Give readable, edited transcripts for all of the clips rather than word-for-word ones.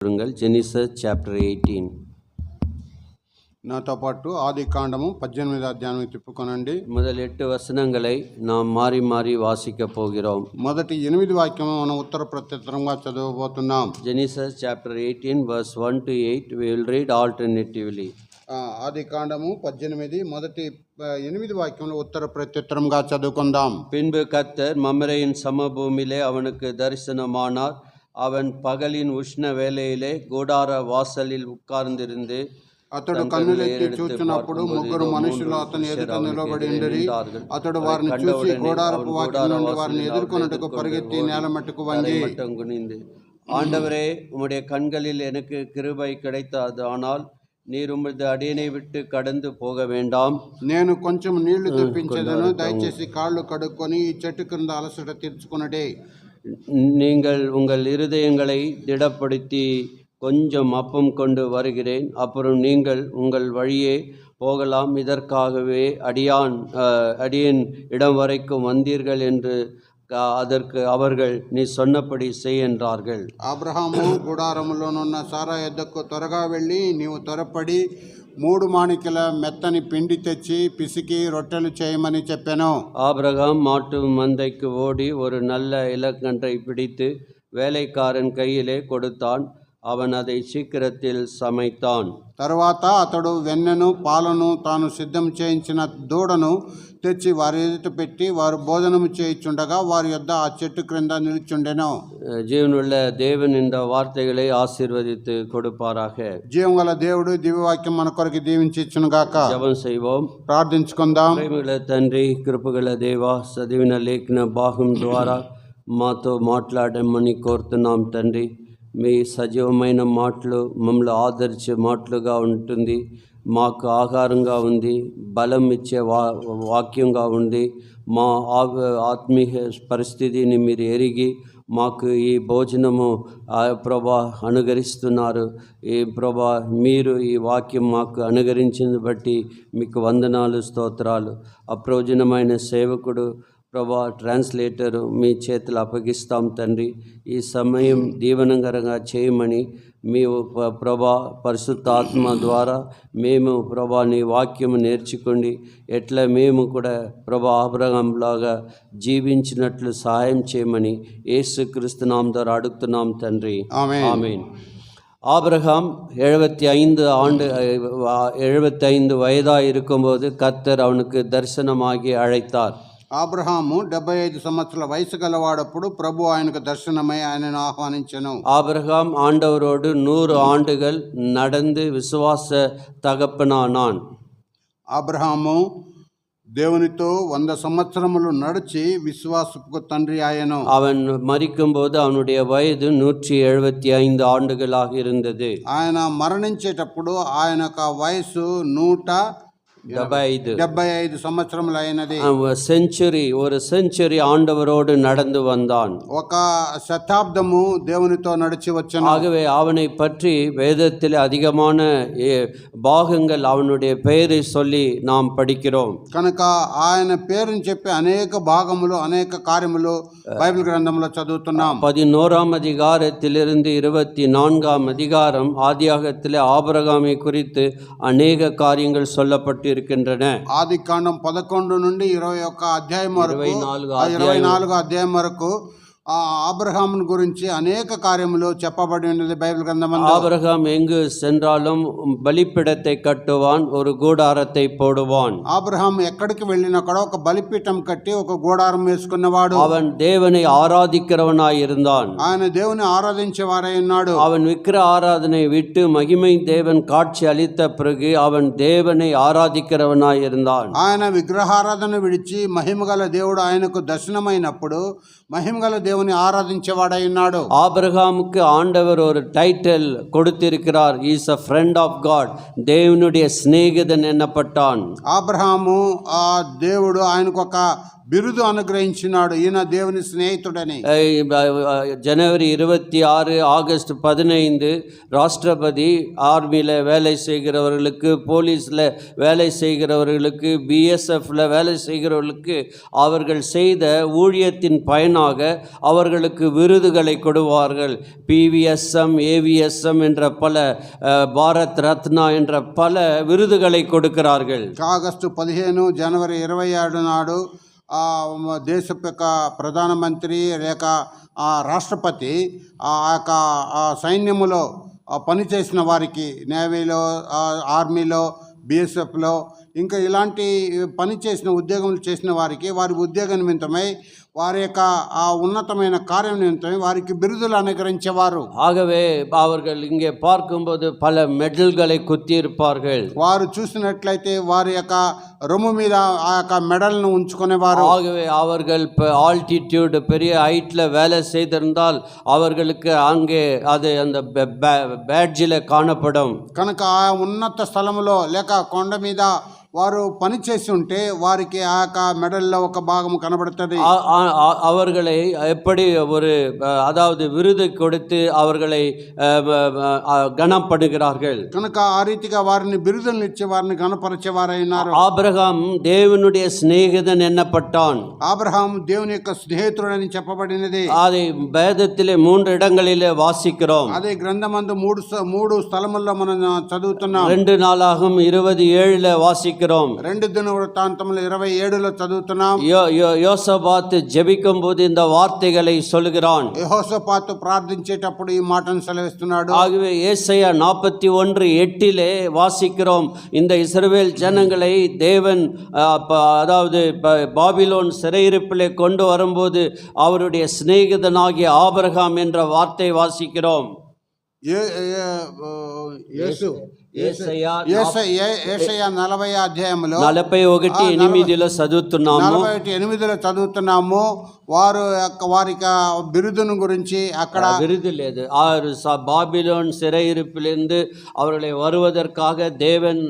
Genesis chapter 18. నాతో పాటు ఆది కాండము 18వ అధ్యాయం తిప్పుకొనండి. முதல் 8 வசனங்களை நாம் மாறி மாறி வாசிக்க போகிறோம். మొదటి 8 వాక్యము మనం ఉత్తర ప్రత్యుత్తరంగా చదవబోతున్నాం. Genesis chapter 18 verse 1 to 8 we will read alternatively. ఆది కాండము 18 మొదటి 8 వాక్యంలో ఉత్తర ప్రత్యుత్తరంగా చదువుకుందాం. பின்பு கர்த்தர் மம்ரேயின் சமபூமியிலே அவனுக்கு தரிசனமானார். அவன் பகலின் உஷ்ண வேளையிலே கூடார வாசலில் உட்கார்ந்திருந்து అతడు కన్నులెత్తి చూచినప్పుడు ముగ్గురు మనుషులు అతని ఎదుట నిలబడి ఉండిరి. అతడు వారిని చూసి గోడారపు వాకిలి నుండి వారిని ఎదుర్కొన్నట్టుకు పరిగెత్తి నేల మట్టుకు వంగి, ஆண்டவரே, உம்முடைய கண்களில் எனக்கு கிருபை கிடைத்தது, ஆனால் நீர் உமது அடியனை விட்டு கடந்து போக வேண்டாம். నేను కొంచెం నీళ్లు తెప్పించేదను, దయచేసి కాళ్ళు కడుక్కొని ఈ చెట్టు క్రింద అలసట తీర్చుకున్నడే. நீங்கள் உங்கள் இருதயங்களை திடப்படுத்தி கொஞ்சம் அப்பம் கொண்டு வருகிறேன், அப்புறம் நீங்கள் உங்கள் வழியே போகலாம். இதற்காகவே அடியேன் இடம் வரைக்கும் வந்தீர்கள் என்று அதற்கு அவர்கள் நீ சொன்னபடி செய் என்றார்கள். అబ్రహాము గుడారములోనున్న సారా యొద్దకు త్వరగా వెళ్ళి నీవు త్వరపడి 3 మాణికల మెత్తని పిండి తెచ్చి పిసికి రొట్టెలు చేయమని చెప్పాను. ஆபிரகாம் மாட்டு மந்தைக்கு ஓடி ஒரு நல்ல இலக்கன்றை பிடித்து வேலைக்காரன் கையிலே கொடுத்தான். அவன் அதை சீக்கிரத்தில் சமைத்தான். తర్వాత అతడు వెన్నెను పాలను తాను సిద్ధం చేయించిన దూడను తెచ్చి వారి ఎదుట పెట్టి వారు భోజనము చేయించుండగా వారి యొద్ద ఆ చెట్టు క్రింద నిలుచుండెను. జీవనుள்ள தேவன் இந்த வார்த்தைகளை ஆசீர்வதித்து கொடுப்பாராக. జీవగల దేవుడు దివ్యవాక్యం మన కొరకు దీవించి ఇచ్చును గాక. జపం செய்வோம், ప్రార్థించుకుందాం. ప్రేమగల తండ్రి, కృపగల దేవా, చదివిన లేఖన భాగం ద్వారా మాతో మాట్లాడమని కోరుతున్నాం తండ్రి. మీ సజీవమైన మాటలు మమ్మల్ని ఆదరించే మాటలుగా ఉంటుంది, మాకు ఆహారంగా ఉంది, బలం ఇచ్చే వాక్యంగా ఉంది. మా ఆత్మీయ పరిస్థితిని మీరు ఎరిగి మాకు ఈ భోజనము ప్రభా అనుగరిస్తున్నారు. ఈ ప్రభా మీరు ఈ వాక్యం మాకు అనుగరించిన బట్టి మీకు వందనాలు, స్తోత్రాలు. అప్రయోజనమైన సేవకుడు ప్రభా, ట్రాన్స్లేటరు మీ చేతులు అప్పగిస్తాం తండ్రి. ఈ సమయం దీవనకరంగా చేయమని మీ ప్రభా పరిశుద్ధాత్మ ద్వారా మేము ప్రభా నీ వాక్యము నేర్చుకోండి. ఎట్లా మేము కూడా ప్రభా అబ్రహాంలాగా జీవించినట్లు సహాయం చేయమని యేసుక్రీస్తు నామమున ద్వారా అడుగుతున్నాం తండ్రి, ఆమేన్. ஆபிரகாம் 75 வயதாக இருக்கும்போது கர்த்தர் அவனுக்கு தரிசனமாகி அழைத்தார். అబ్రహాము 75 సంవత్సరాల వయసు గలవాడప్పుడు ప్రభు ఆయనకు దర్శనమై ఆయనను ఆహ్వానించెను. ஆபிரகாம் ஆண்டவரோடு 100 ஆண்டுகள் நடந்து விசுவாச தகப்பனானான். అబ్రహాము దేవునితో 100 సంవత్సరములు నడిచి విశ్వాసపు తండ్రి ఆయను. அவன் மரிக்கும்போது அவனுடைய வயது 175 ஆண்டுகளாக இருந்தது. ఆయన మరణించేటప్పుడు ఆయన వయసు 175 సంవత్సరములు అయినది. ஒரு செஞ்சுரி ஆண்டவரோடு நடந்து வந்தான். ఒక శతాబ్దము దేవునితో నడిచి వచ్చాను. ஆகவே அவனை பற்றி வேதத்தில் அதிகமான பாகங்கள் அவனுடைய பெயரை சொல்லி நாம் படிக்கிறோம். కనుక ఆయన పేరుని చెప్పి అనేక భాగములు అనేక కార్యములు బైబిల్ గ్రంథంలో చదువుతున్నాం. 11ஆம் அதிகாரத்திலிருந்து 24ஆம் அதிகாரம் ஆதியாகத்தில் ஆபிரகாமை குறித்து அநேக காரியங்கள் சொல்லப்பட்டு இருக்கின்றன. ఆది కాండం 11 నుండి 21 అధ్యాయం వరకు 24 అధ్యాయం వరకు ஆபிரகாமின் గురించి అనేక కార్యములు చెప్పబడి ఉన్నది బైబిల్ గ్రంథంలో. ஆபிரகாம் எங்கு சென்றாலும் பலிபீடத்தை கட்டுவான், ஒரு கூடாரத்தை போடுவான். ఆబ్రహాం ఎక్కడికి వెళ్ళినా కూడా ఒక బలిపీఠం కట్టి ఒక గోడారం వేసుకున్నవాడు. அவன் தேவனை ஆராதிக்கிறவனாய் இருந்தான். ఆయన దేవుని ఆరాధించేవారై ఉన్నాడు. அவன் விக்கிரக ஆராதனை விட்டு மகிமை தேவன் காட்சி அளித்த பிறகு அவன் தேவனை ஆராதிக்கிறவனாய் இருந்தான். ఆయన విగ్రహారాధన విడిచి మహిమగల దేవుడు ఆయనకు దర్శనమైనప్పుడు మహిమగల దేవుని ఆరాధించేవాడై ఉన్నాడు. ஆபிரகாமுக்கு ஆண்டவர் ஒரு டைட்டில் கொடுத்திருக்கிறார், is a friend of God, தேவனுடைய சிநேகிதன் எண்ணப்பட்டான். అబ్రహాము ఆ దేవుడు ఆయనకు ఒక బిరుదు అనుగ్రహించినాడు, ఈయన దేవుని స్నేహితుడని. ஜனவரி 26 ஆகஸ்ட் 15 ராஷ்டிரபதி ஆர்மியில் வேலை செய்கிறவர்களுக்கு, போலீஸில் வேலை செய்கிறவர்களுக்கு, பிஎஸ்எஃப்ல வேலை செய்கிறவர்களுக்கு அவர்கள் செய்த ஊழியத்தின் பயனாக அவர்களுக்கு விருதுகளை கொடுவார்கள். பிவிஎஸ்எம், ஏவிஎஸ்எம் என்ற பல, பாரத் ரத்னா என்ற பல விருதுகளை கொடுக்கிறார்கள். ఆగస్టు 15 జనవరి 27 నాడు దేశ యొక్క ప్రధానమంత్రి లేక రాష్ట్రపతి ఆ యొక్క సైన్యములో పనిచేసిన వారికి, నేవీలో, ఆర్మీలో, బిఎస్ఎఫ్లో, ఇంకా ఇలాంటి పని చేసిన ఉద్యోగములు చేసిన వారికి వారి ఉద్యోగ నిమిత్తమై, వారి యొక్క ఆ ఉన్నతమైన కార్యం నిమిత్తమై వారికి బిరుదులు అనుగ్రహించేవారు. ஆகவே அவர்கள் இங்கே பார்க்கும்போது பல மெடல்களை குத்தியிருப்பார்கள். వారు చూసినట్లయితే వారి యొక్క రొమ్ము మీద ఆ యొక్క మెడల్ను ఉంచుకునేవారు. ஆகவே அவர்கள் ஆல்டிடியூட் பெரிய ஹைட்ல வேலை செய்திருந்தால் அவர்களுக்கு அங்கே அது அந்த பேட்ஜில் காணப்படும். కనుక ఆ ఉన్నత స్థలములో లేక కొండ మీద వారు పని చేసి ఉంటే వారికి ఆ యొక్క మెడల్లో ఒక భాగం కనబడుతుంది. அவர்களை எப்படி ஒரு, அதாவது விருது கொடுத்து அவர்களை கனப்படுகிறார்கள். కనుక ఆ రీతిగా వారిని బిరుదులను ఇచ్చి వారిని గణపరిచేవారైనారు. ஆபிரகாம் தேவனுடைய சிநேகிதன் எண்ணப்பட்டான். ఆబ్రహాం దేవుని యొక్క స్నేహితుడని చెప్పబడినది. அதை வேதத்திலே 3 இடங்களிலே வாசிக்கிறோம். అదే గ్రంథమందు మూడు స్థలముల్లో మనం చదువుతున్నాం. 2 நாளாகும் 27 வாசிக்கிறோம். 2 దినవృత్తాంతములు 27లో చదువుతున్నాం. யோசபாத் ஜெபிக்கும் போது இந்த வார்த்தைகளை சொல்கிறான். యెహోషాపాతు ప్రార్థించేటప్పుడు ఈ మాటను సెలవిస్తున్నాడు. ஆகவே ஏசாயா 41:8 வாசிக்கிறோம். இந்த இஸ்ரவேல் ஜனங்களை தேவன் அதாவது பாபிலோன் சிறையிருப்பிலே கொண்டு வரும்போது அவருடைய சிநேகிதனாகிய ஆபிரகாம் என்ற வார்த்தை வாசிக்கிறோம். ఏషయా 40వ అధ్యాయంలో 41:8 చదువుతున్నాము. 41:8 చదువుతున్నాము. వారికి బిరుదును గురించి అక్కడ விருது లేదు. பாபிலோன் சிறையிருப்பிலிருந்து அவர்களை வருவதற்காக தேவன்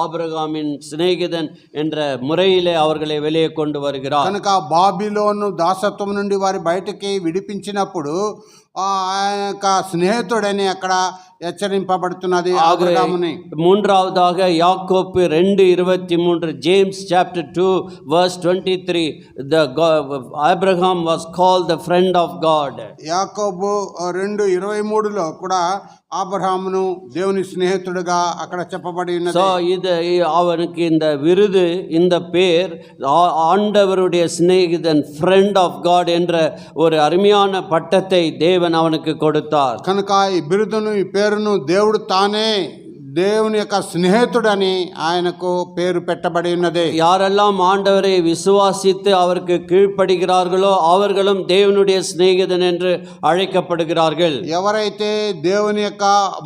ஆபிரகாமின் சிநேகிதன் என்ற முறையிலே அவர்களை வெளியே கொண்டு வருகிறார். కనుక బాబిలోను దాసత్వం నుండి వారి బయటికి విడిపించినప్పుడు ఆ యొక్క స్నేహితుడని అక్కడ హెచ్చరింపబడుతున్నది ఆబ్రహాముని. மூன்றாவதாக யாக்கோப்பு 2:23, James chapter 2 verse 23, Abraham was called the friend of God. యాకోబు 2:23లో కూడా ஆபிரகாமுను దేవుని స్నేహితుడుగా అక్కడ చెప్పబడి ఉన్నది. సో இது அவனுக்கு இந்த விருது, இந்த பேர் ஆண்டவருடைய சிநேகிதன், ஃப்ரெண்ட் ஆஃப் காட் என்ற ஒரு அருமையான பட்டத்தை தேவன் அவனுக்கு கொடுத்தார். కనుక ఈ బిరుదును, ఈ పేరును దేవుడు తానే దేవుని యొక్క స్నేహితుడని ఆయనకు పేరు పెట్టబడి ఉన్నది. யாரெல்லாம் ஆண்டவரை விசுவாசித்து அவருக்கு கீழ்ப்படுகிறார்களோ அவர்களும் தேவனுடைய சிநேகிதன் என்று அழைக்கப்படுகிறார்கள். ఎవరైతే దేవుని యొక్క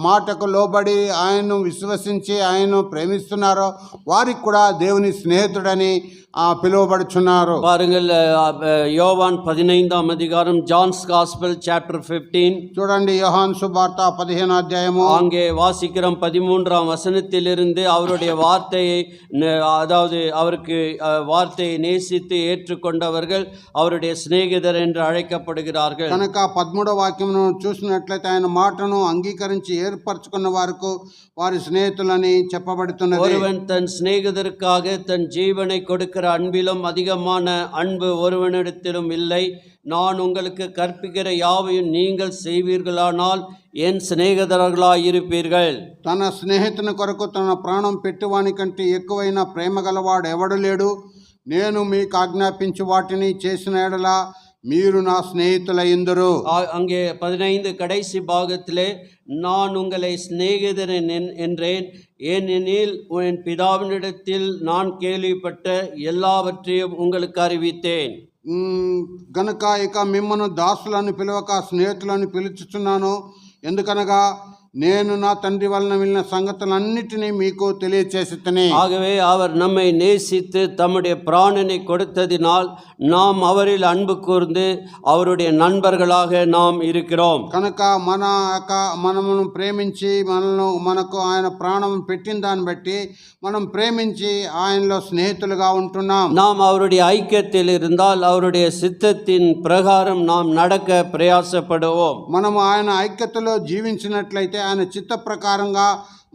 మాటకు లోబడి ఆయన్ను విశ్వసించి ఆయన్ను ప్రేమిస్తున్నారో వారికి కూడా దేవుని స్నేహితుడని పిలువబడుచున్నారు. பாருங்கள், யோவான் 15ஆம் அதிகாரம், ஜான்ஸ் காஸ்பல் சாப்டர் 15. చూడండి, యోహాను సువార్త 15వ అధ్యాయము. அங்கே வாசிக்கிறோம் 13ஆம் வசனத்திலிருந்து அவருடைய வார்த்தையை, அதாவது அவருக்கு வார்த்தையை நேசித்து ஏற்றுக்கொண்டவர்கள் அவருடைய சிநேகிதர் என்று அழைக்கப்படுகிறார்கள். కనుక 13వ వాక్యమును చూసినట్లయితే ఆయన మాటను అంగీకరించి ఏర్పరచుకున్న వారికి వారి స్నేహితులని చెప్పబడుతున్నది. ஒருவன் தன் சிநேகிதருக்காக தன் ஜீவனை கொடுக்கிற அன்பிலும் அதிகமான அன்பு ஒருவனிடத்திலும் இல்லை. நான் உங்களுக்கு கற்பிக்கிற யாவையும் நீங்கள் செய்வீர்களானால் என் சிநேகிதர்களாய் இருப்பீர்கள். తన స్నేహితుని కొరకు తన ప్రాణం పెట్టువాని కంటే ఎక్కువైన ప్రేమ గలవాడు ఎవడు లేడు. నేను మీకు ఆజ్ఞాపించు వాటిని చేసిన ఎడల మీరు నా స్నేహితులైందురు. அங்கே 15 கடைசி பாகத்திலே நான் உங்களை சிநேகிதர் என்றேன், ஏனெனில் என் பிதாவினிடத்தில் நான் கேள்விப்பட்ட எல்லாவற்றையும் உங்களுக்கு அறிவித்தேன். గనుక ఇక మిమ్మను దాసులను పిలవక స్నేహితులను పిలుచుచున్నాను. ఎందుకనగా నేను నా తండ్రి వలన వెళ్ళిన సంగతులన్నిటినీ మీకు తెలియచేసితిని. ஆகவே அவர் நம்மை நேசித்து தம்முடைய பிராணனை கொடுத்ததினால் நாம் அவரில் அன்பு கூர்ந்து அவருடைய நண்பர்களாக நாம் இருக்கிறோம். కనుక మనము ప్రేమించి మనకు ఆయన ప్రాణం పెట్టిన దాన్ని బట్టి మనం ప్రేమించి ఆయనలో స్నేహితులుగా ఉంటున్నాం. நாம் அவருடைய ஐக்கியத்தில் இருந்தால் அவருடைய சித்தத்தின் பிரகாரம் நாம் நடக்க பிரயாசப்படுவோம். మనము ఆయన ఐక్యతలో జీవించినట్లయితే ఆయన చిత్త ప్రకారంగా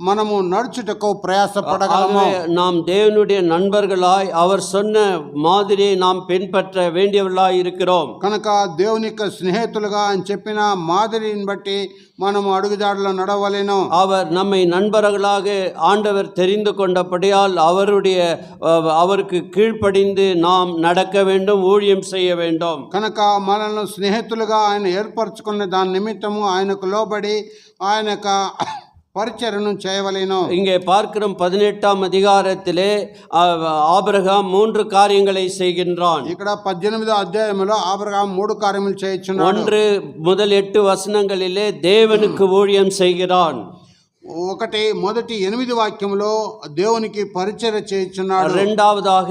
మనము నడుచుటకు ప్రయాసపడగలము. நாம் தேவனுடைய நண்பர்களாய் அவர் சொன்ன மாதிரியை நாம் பின்பற்ற வேண்டியவர்களாய் இருக்கிறோம். కనుక దేవుని యొక్క స్నేహితులుగా ఆయన చెప్పిన మాదిరిని బట్టి మనము అడుగుజాడలో నడవలేను. அவர் நம்மை நண்பர்களாக ஆண்டவர் தெரிந்து கொண்டபடியால் அவருக்கு கீழ்ப்படிந்து நாம் நடக்க வேண்டும், ஊழியம் செய்ய வேண்டும். కనుక మనల్ని స్నేహితులుగా ఆయన ఏర్పరచుకున్న దాని నిమిత్తము ఆయనకు లోబడి ఆయన యొక్క పరిచర్యను చేయవలెను. இங்கே பார்க்கிறோம் 18ஆம் அதிகாரத்திலே ஆபிரகாம் 3 காரியங்களை செய்கின்றான். ఇక్కడ 18వ అధ్యాయములో ఆబ్రహాము 3 కార్యములు చేయుచున్నాడు. 1 முதல் 8 வசனங்களிலே தேவனுக்கு ஊழியம் செய்கிறான். మొదటి 8 వాక్యములో దేవునికి పరిచర్య చేయుచున్నాడు. இரண்டாவதாக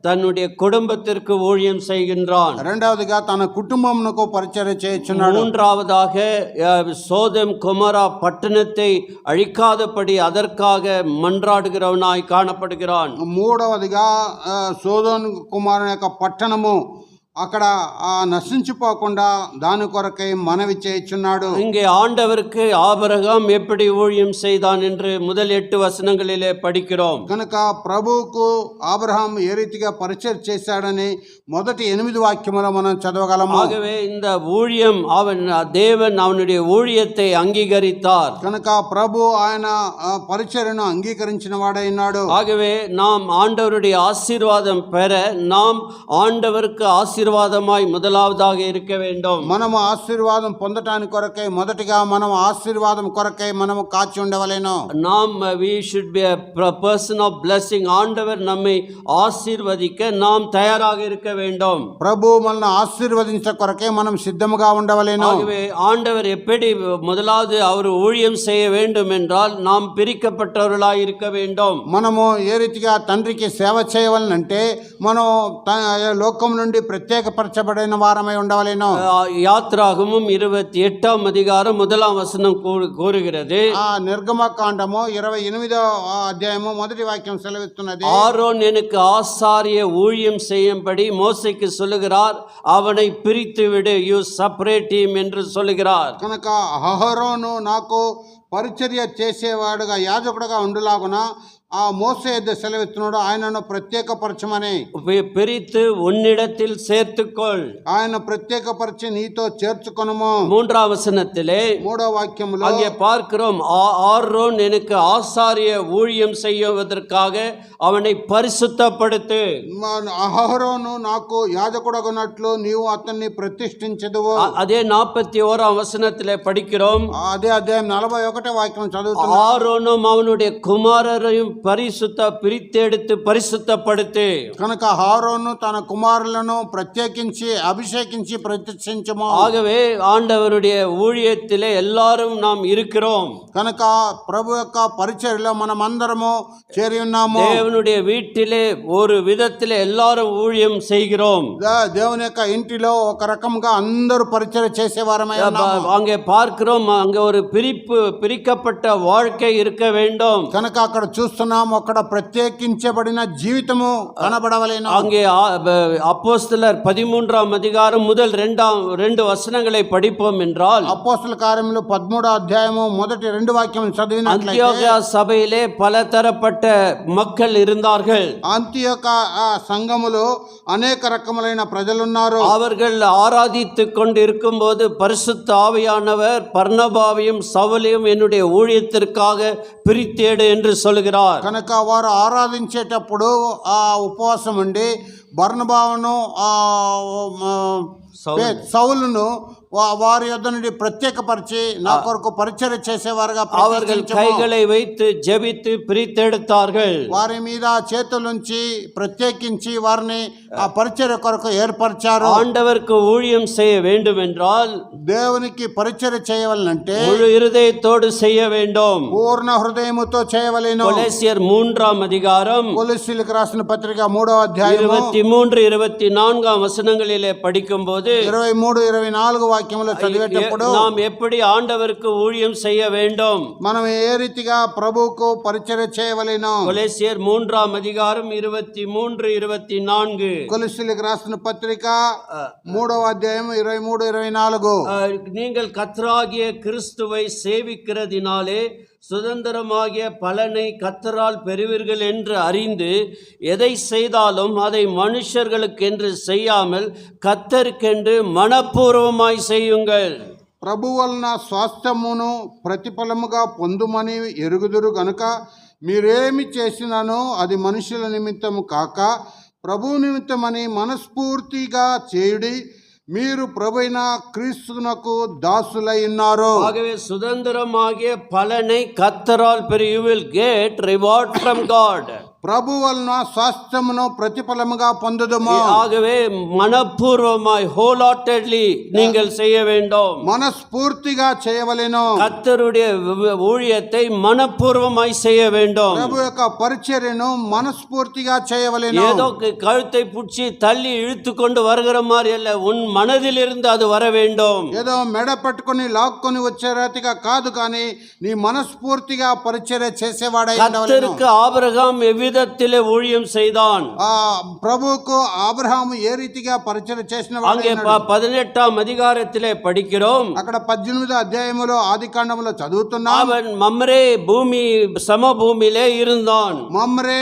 தன்னுடைய குடும்பத்திற்கு ஊழியம் செய்கின்றான். రెండవదిగా తన కుటుంబమునకు పరిచర్య చేయుచున్నాడు. மூன்றாவதாக சோதம் கொமோரா பட்டணத்தை அழிக்காதபடி அதற்காக மன்றாடுகிறவனாய் காணப்படுகிறான். మూడవదిగా సోదోము కుమారుని యొక్క పట్టణము అక్కడ నశించిపోకుండా దాని కొరకై మనవి చేయుచున్నాడు. இங்கே ஆண்டவருக்கு ஆபிரகாம் எப்படி ஊழியம் செய்தான் என்று முதல் 8 வசனங்களிலே படிக்கிறோம். కనుక ప్రభువుకు ఆబ్రహాం ఏ రీతిగా పరిచయం చేశాడని మొదటి 8 వాక్యములో మనం చదవగలము. ஆகவே இந்த ஊழியம் தேவன் அவனுடைய ஊழியத்தை அங்கீகரித்தார். కనుక ప్రభు ఆయన పరిచర్యను అంగీకరించిన వాడైనాడు. ஆகவே நாம் ஆண்டவருடைய ஆசீர்வாதம் பெற நாம் ஆண்டவருக்கு ఆశీర్వాదమాய் முதலாவதாக இருக்க வேண்டும். మనము ఆశీర్వాదం పొందటానికి కొరకై మొదటిగా మనం ఆశీర్వాదం కొరకై మనము కాచి ఉండవలెను. நாம் we should be a person of blessing. ஆண்டவர் நம்மை ஆசீர்வதிக்க நாம் தயாராக இருக்க வேண்டும். ప్రభు మనల్ని ఆశీర్వదించ కొరకై మనం సిద్ధముగా ఉండవలెను. ஆகவே ஆண்டவர் எப்படி முதலாவது அவர் ஊழியம் செய்ய வேண்டும் என்றால் நாம் பிரிக்கப்பட்டவர்களாய் இருக்க வேண்டும். మనము ఏ రీతిగా తండ్రికి సేవ చేయవలనంటే మనం లోకం నుండి ప్రత్యేకపరచబడిన వారమై ఉండవలెను. யாத்ராகமம் 28ஆம் அதிகாரம் 1ஆம் வசனம் கூறுகிறது. నిర్గమకాండము 28వ అధ్యాయము మొదటి వాక్యం సెలవిస్తున్నది. ஆரோன் எனக்கு ஆசாரிய ஊழியம் செய்யும்படி மோசேக்கு சொல்லுகிறார், அவனை பிரித்து விடு, யூ செப்பரேட் ஹிம் என்று சொல்லுகிறார். కనుక అహరోను నాకు పరిచర్య చేసేవాడుగా యాజకుడుగా ఉండులాగున ఆ మోసే సెలవిస్తున్నాడు, ఆయనను ప్రత్యేకపరచమని. பிரித்து உன்னிடத்தில் சேர்த்துக்கொள், ఆయన ప్రత్యేకపరిచి నీతో చేర్చుకొనుము. 3ஆம் வசனத்திலே 3వ వాక్యములో அங்கே பார்க்கிறோம், ஆரோன் எனக்கு ஆசாரிய ஊழியம் செய்வதற்காக அவனை பரிசுத்தப்படுத்து. అహరోను నాకు యాజకుడగునట్లు నీవు అతన్ని ప్రతిష్ఠించదువు. அதே 41ஆம் వசனத்திலே படிக்கிறோம். అదే అధ్యాయం 41వ వాక్యం చదువుతున్నాం. ஆரோனும் அவனுடைய குமாரரையும் பிரித்தெடுத்து பரிசுத்தப்படுத்து. కనుక హారోను తన కుమారులను ప్రత్యేకించి అభిషేకించి ప్రతిష్ఠించుము. ஆகவே ஆண்டவருடைய ஊழியத்திலே எல்லாரும் நாம் இருக்கிறோம். కనుక ప్రభు యొక్క పరిచర్యలో మనం అందరము చేరి ఉన్నాము. தேவனுடைய வீட்டிலே ஒரு விதத்திலே எல்லாரும் ஊழியம் செய்கிறோம். దేవుని యొక్క ఇంటిలో ఒక రకంగా అందరూ పరిచర్య చేసేవారమై ఉన్నాము. அங்கே பார்க்கிறோம், அங்கே ஒரு பிரிக்கப்பட்ட வாழ்க்கை இருக்க வேண்டும். కనుక అక్కడ చూస్తున్నాం, అక్కడ ప్రత్యేకించబడిన జీవితము కనబడవలెను. அங்கே அப்போஸ்தலர் 13ஆம் அதிகாரம் முதல் 2 வசனங்களை படிப்போம் என்றால், అపోస్తల కార్యములు 13వ అధ్యాయము మొదటి 2 వాక్యం చదివినట్లయితే, అంతియోకియా సభையிலே பலதரப்பட்ட மக்கள் இருந்தார்கள். అంతియోక సంఘములో అనేక రకములైన ప్రజలున్నారు. அவர்கள் ஆராதித்துக் கொண்டு இருக்கும்போது பரிசுத்த ஆவியானவர் பர்னபாவையும் சவுலையும் என்னுடைய ஊழியத்திற்காக பிரித்தேடு என்று சொல்கிறார். కనుక వారు ఆరాధించేటప్పుడు ఆ ఉపవాసం ఉండి బర్నబాను సౌలును వారి యొద్ద నుండి ప్రత్యేకపరిచి నా కొరకు పరిచర్య చేసేవారుగా அவர்கள் கைகளை வைத்து ஜெபித்து பிரித்தெடுத்தார்கள். వారి మీద చేతులుంచి ప్రత్యేకించి వారిని ఆ పరిచర్య కొరకు ఏర్పరిచారు. ஆண்டவருக்கு ஊழியம் செய்ய வேண்டும் என்றால் దేవునికి పరిచర్య చేయవలనంటే முழு இருதயத்தோடு செய்ய வேண்டும். పూర్ణ హృదయముతో చేయవలెను. கொலோசியர் 3ஆம் அதிகாரம் కొలొస్సీయులకు రాసిన పత్రిక 3వ అధ్యాయం 23 24 వచనங்களிலே படிக்கும்போது 23 24 వాక్యములో చదివేటప్పుడు நாம் எப்படி ఆండவருக்கு ஊழியம் செய்ய வேண்டும், మనం ఏ రీతిగా ప్రభువుకు పరిచర్య చేయవలెను. கொலோசியர் 3ஆம் அதிகாரம் 23 24 కొలొస్సీయులకు రాసిన పత్రిక 3వ అధ్యాయం 23 24 நீங்கள் கர்த்தராகிய கிறிஸ்துவை சேவிக்கிறதினாலே சுதந்திரமாகிய பலனை கர்த்தரால் பெறுவீர்கள் என்று அறிந்து எதை செய்தாலும் அதை மனுஷர்களுக்கென்று செய்யாமல் கர்த்தருக்கென்று மனப்பூர்வமாய் செய்யுங்கள். ప్రభు వలన స్వాస్థ్యమును ప్రతిఫలముగా పొందుమని ఎరుగుదురు గనుక మీరేమి చేసినానో అది మనుషుల నిమిత్తము కాక ప్రభు నిమిత్తమని మనస్ఫూర్తిగా చేయుడి, మీరు ప్రభువైన క్రీస్తునకు దాసులై ఉన్నారు. ஆகவே சுதந்திரமாகிய பலனை கர்த்தரால் பெறு, you will get reward from God. ప్రభు వలన స్వాస్థ్యమును ప్రతిఫలముగా పొందుదుము. ஆகவே மனப்பூர்வமாய் wholeheartedly நீங்கள் செய்ய வேண்டும். మనస్ఫూర్తిగా చేయవలెను. கர்த்தருடைய ஊழியத்தை மனப்பூர்வமாய் செய்ய வேண்டும். ప్రభు యొక్క పరిచర్యను మనస్ఫూర్తిగా చేయవలెను. ஏதோ கழுத்தை புடிச்சு தள்ளி இழுத்து கொண்டு வருகிற மாதிரி அல்ல, உன் మనதிலிருந்து அது வர வேண்டும். ఏదో మెడ పట్టుకొని లాక్కొని వచ్చే రీతిగా కాదు, కానీ నీ మనస్ఫూర్తిగా పరిచర్య చేసేవాడై ఉండవలెను. கர்த்தருக்கு ஆபிரகாம் எவ்விதத்திலே ஊழியம் செய்தான். ప్రభువుకు అబ్రహాము ఏ రీతిగా పరిచర్య చేసిన அங்கே 18ஆம் அதிகாரத்திலே படிக்கிறோம். అక్కడ 18వ అధ్యాయములో ఆదికాండములో చదువుతున్నాం. அவன் மம்ரே பூமி సమభూమిலே இருந்தான். మమ్రే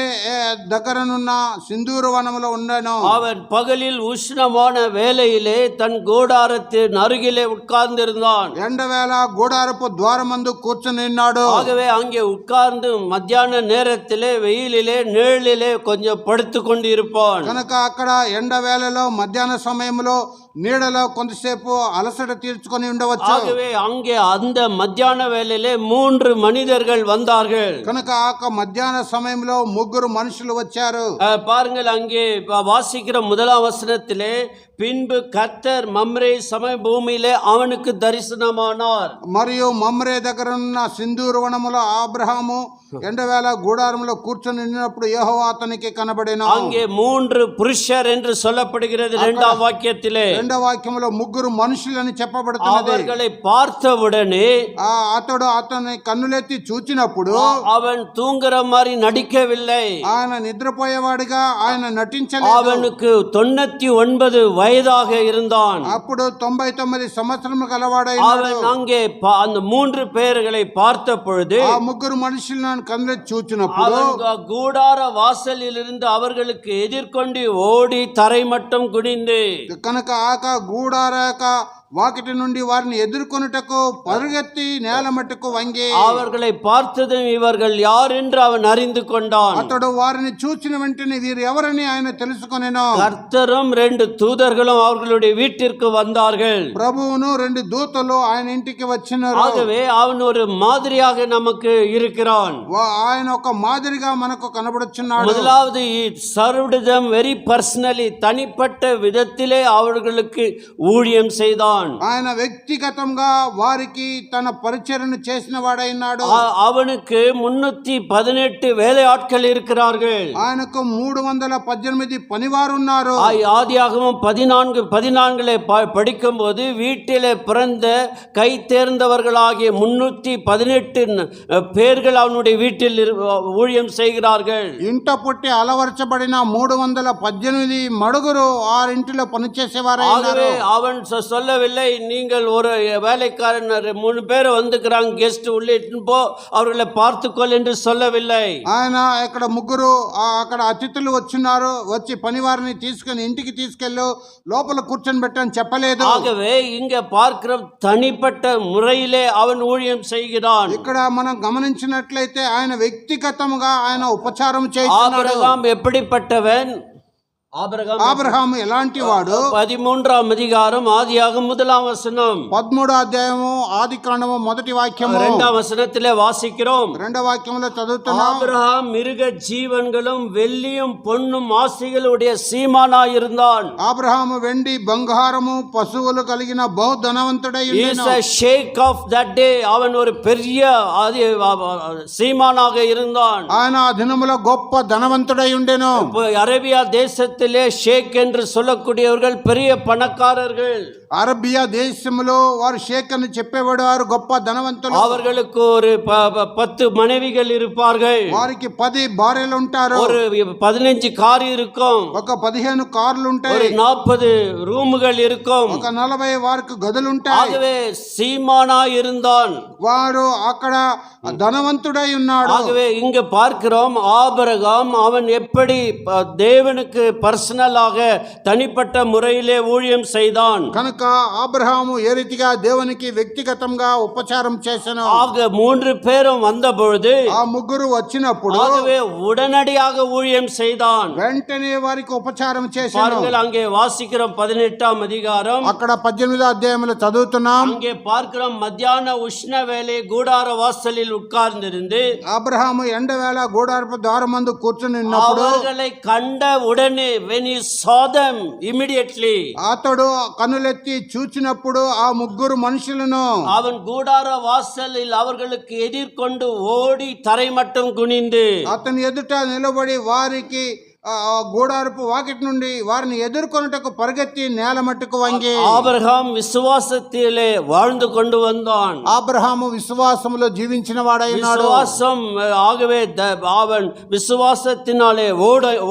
దగ్గరనున్న సింధూర వనములో ఉండెను. அவன் பகலில் உஷ்ணமான வேளையிலே தன் கூடாரத்தின் அருகிலே உட்கார்ந்திருந்தான். ఎండవేళ గూడారపు ద్వారమందు కూర్చుని ఉన్నాడు. ஆகவே அங்கே உட்கார்ந்து மத்தியான நேரத்திலே வெயிலிலே நிழலிலே கொஞ்சம் படுத்து கொண்டு இருப்பான். కనుక అక్కడ ఎండవేళలో మధ్యాహ్న సమయంలో నీడలో కొంతసేపు అలసట తీర్చుకొని ఉండవచ్చు. ஆகவே அங்கே அந்த மத்தியான வேளையிலே 3 மனிதர்கள் வந்தார்கள். కనుక ఆ మధ్యాహ్న సమయంలో 3 మనుషులు వచ్చారు. பாருங்கள், அங்கே வாசிக்கிற 1ஆம் வசனத்திலே பின்பு கர்த்தர் மம்ரே సమభూమిயிலே அவனுக்கு தரிசனமானார். మరియు మమ్రే దగ్గర ఉన్న సింధూర వనములో అబ్రహాము ఎండవేళ గూడారంలో కూర్చొని ఉన్నప్పుడు యెహోవా అతనికి కనబడెను. அங்கே 3 புருஷர் என்று சொல்லப்படுகிறது 2ஆம் வாக்கியத்திலே. 2వ వాక్యములో 3 మనుషులని చెప్పబడుతున్నది. அவர்களை பார்த்தவுடனே అతడు అతని కన్నులెత్తి చూచినప్పుడు அவன் தூங்குற மாதிரி நடிக்கவில்லை. ఆయన నిద్రపోయేవాడిగా ఆయన నటించలేదు. அவனுக்கு 99 வயதாக இருந்தான். అప్పుడు 99 సంవత్సరములు గలవాడై அவன் அங்கே அந்த 3 பேர்களை பார்த்த பொழுது ఆ 3 మనుషులను కన్నులెత్తి చూచినప్పుడు அவன் கூடார வாசலில் இருந்து அவர்களுக்கு எதிர்கொண்டு ஓடி தரை மட்டும் குனிந்து కనుక ఆక గూడారాక వాకిటి నుండి వారిని ఎదుర్కొనుటకు పరుగెత్తి నేల మట్టుకు వంగి அவர்களை பார்த்ததும் இவர்கள் யார் என்று அவன் அறிந்து கொண்டான். అతడు వారిని చూచిన వెంటనే వీరు ఎవరని ఆయన తెలుసుకొనెను. கர்த்தரும் 2 தூதர்களும் அவர்களுடைய வீட்டிற்கு வந்தார்கள். ప్రభువును 2 దూతలు ఆయన ఇంటికి వచ్చినారు. ஆகவே அவன் ஒரு மாதிரியாக நமக்கு இருக்கிறான். ఆయన ఒక మాదిరిగా మనకు కనబడుచున్నాడు. முதலாவது சர்வ்டு them very personally, தனிப்பட்ட விதத்திலே அவர்களுக்கு ஊழியம் செய்தான். ఆయన వ్యక్తిగతంగా వారికి తన పరిచర్యను చేసిన వాడైనాడు. அவனுக்கு 318 வேலையாட்கள் இருக்கிறார்கள். ఆయనకు 318 పనివారు ఉన్నారు. ஆதியாகமம் 14:14 படிக்கும்போது வீட்டிலே பிறந்த கை தேர்ந்தவர்களாகிய 318 பேர்கள் அவனுடைய வீட்டில் ஊழியம் செய்கிறார்கள். ఇంట పుట్టి అలవర్చబడిన 318 మడుగురు ఆ ఇంటిలో పనిచేసేవారు. அவன் சொல்லவில்லை, நீங்கள் ஒரு வேலைக்காரன் 3 பேர் வந்துக்கிறாங்க, கெஸ்ட் உள்ளே போ, அவர்களை பார்த்துக்கொள் என்று சொல்லவில்லை. ఆయన ఇక్కడ 3 అక్కడ అతిథులు వచ్చినారు, వచ్చి పనివారిని తీసుకొని ఇంటికి తీసుకెళ్ళు లోపల కూర్చొని పెట్టని చెప్పలేదు. ஆகவே இங்க பார்க்கிற தனிப்பட்ட முறையிலே அவன் ஊழியம் செய்கிறான். ఇక్కడ మనం గమనించినట్లయితే ఆయన వ్యక్తిగతంగా ఆయన ఉపచారం చేస్తున్నాడు. ஆபிரகாம் எப்படிப்பட்டவன்? ఆబ్రహాం ఆబ్రహాము ఎలాంటి వాడు? 13వ అధికారం ఆదియాగం 1వ వசனம் 13వ అధ్యాయము ఆది కాండము 1వ వాక్యము 2వ వசனத்திலே வாசிக்கிறோம். 2వ వాక్యంలో చదువుతున్నాం. ஆபிரகாம் மிருக ஜீவன்களும் வெள்ளியும் பொன்னும் ஆசைகளுடைய சீமானாய் இருந்தான். ఆబ్రహాము వెండి బంగారము పశువులు కలిగిన బహు ధనవంతుడై He is ఉండెను. a sheikh of that day. அவன் ஒரு பெரிய சீமானாக இருந்தான். ఆయన ఆ దినములో గొప్ప ధనవంతుడై ఉండెను. அரேபியா தேசத்திலே ஷேக் என்று சொல்லக்கூடியவர்கள் பெரிய பணக்காரர்கள். అరబియా దేశంలో వారు షేక్ అని చెప్పేవాడు వారు గొప్ప ధనవంతులు. அவர்களுக்கு ஒரு 10 மனைவிகள் இருப்பார்கள். వారికి 10 భార్యలు ఉంటారు. ஒரு 15 கார் இருக்கும். ఒక 15 కార్లు ஒரு ఉంటాయి. 40 ரூமுகள் இருக்கும். ఒక 40 వారికి గదులు ఉంటాయి. ஆகவே சீமானா இருந்தான். వారు అక్కడ ధనవంతుడై ఉన్నాడు. ஆகவே இங்க பார்க்கிறோம் ஆபிரகாம் அவன் எப்படி தேவனுக்கு பர்சனலாக தனிப்பட்ட முறையிலே ஊழியம் செய்தான். కనుక ఆబ్రహాము ఏ రీతిగా దేవునికి వ్యక్తిగతంగా ఉపచారం చేసెను. ஆக 3 பேரும் வந்த பொழுது ఆ ముగ్గురు వచ్చినప్పుడు ஆகவே உடனடியாக ஊழியம் செய்தான். వెంటనే వారికి ఉపచారం చేసెను. பாருங்கள் அங்கே வாசிக்கிறோம் 18వ அதிகாரம். అక్కడ 18వ అధ్యాయంలో చదువుతున్నాం. அங்கே பார்க்கிறோம் மத்தியான உஷ்ண வேளை கூடார வாசலில் உட்கார்ந்திருந்து అబ్రహాము ఎండవేళ గూడారపు ద్వారమందు కూర్చుని ఉన్నప్పుడు அவர்களை கண்ட உடனே when he saw them immediately అతడు కనులెత్తి చూచినప్పుడు ఆ ముగ్గురు మనుషులను அவன் கூடார வாசலில் அவர்களுக்கு எதிர்கொண்டு ஓடி தரை மட்டும் குனிந்து అతని ఎదుట నిలబడి వారికి గూడారపు వాకిటి నుండి వారిని ఎదుర్కొనుటకు పరిగెత్తి నేల మట్టుకు వంగి ஆபிரகாம் விசுவாசத்திலே வாழ்ந்து கொண்டு வந்தான். ఆబ్రహాము విశ్వాసములో జీవించిన వాడై ఉన్నాడు. விசுவாசம் ஆகவே அவன் விசுவாசத்தினாலே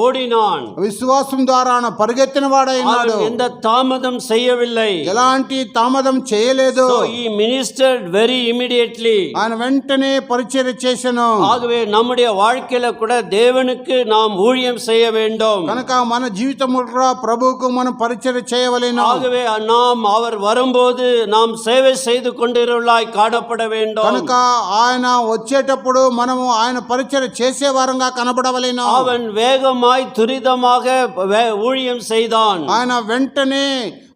ஓடினான். విశ్వాసం ద్వారా పరిగెత్తిన వాడై ఉన్నాడు. எந்த தாமதம் செய்யவில்லை. ఎలాంటి తామదం చేయలేదు. So he ministered very immediately. ఆయన వెంటనే పరిచర్య చేసెను. ஆகவே நம்முடைய வாழ்க்கையில கூட தேவனுக்கு நாம் ஊழியம் செய்ய வேண்டும். కనుక మన జీవితములో ప్రభువుకు మనం పరిచర్య చేయవలెను. ஆகவே நாம் அவர் வரும்போது நாம் சேவை செய்து கொண்டிருளாய் காணப்பட வேண்டும். కనుక ఆయన వచ్చేటప్పుడు మనము ఆయన పరిచర్య చేసే వారంగా కనబడవలెను. அவன் வேகமாய் துரிதமாக ஊழியம் செய்தான். ఆయన వెంటనే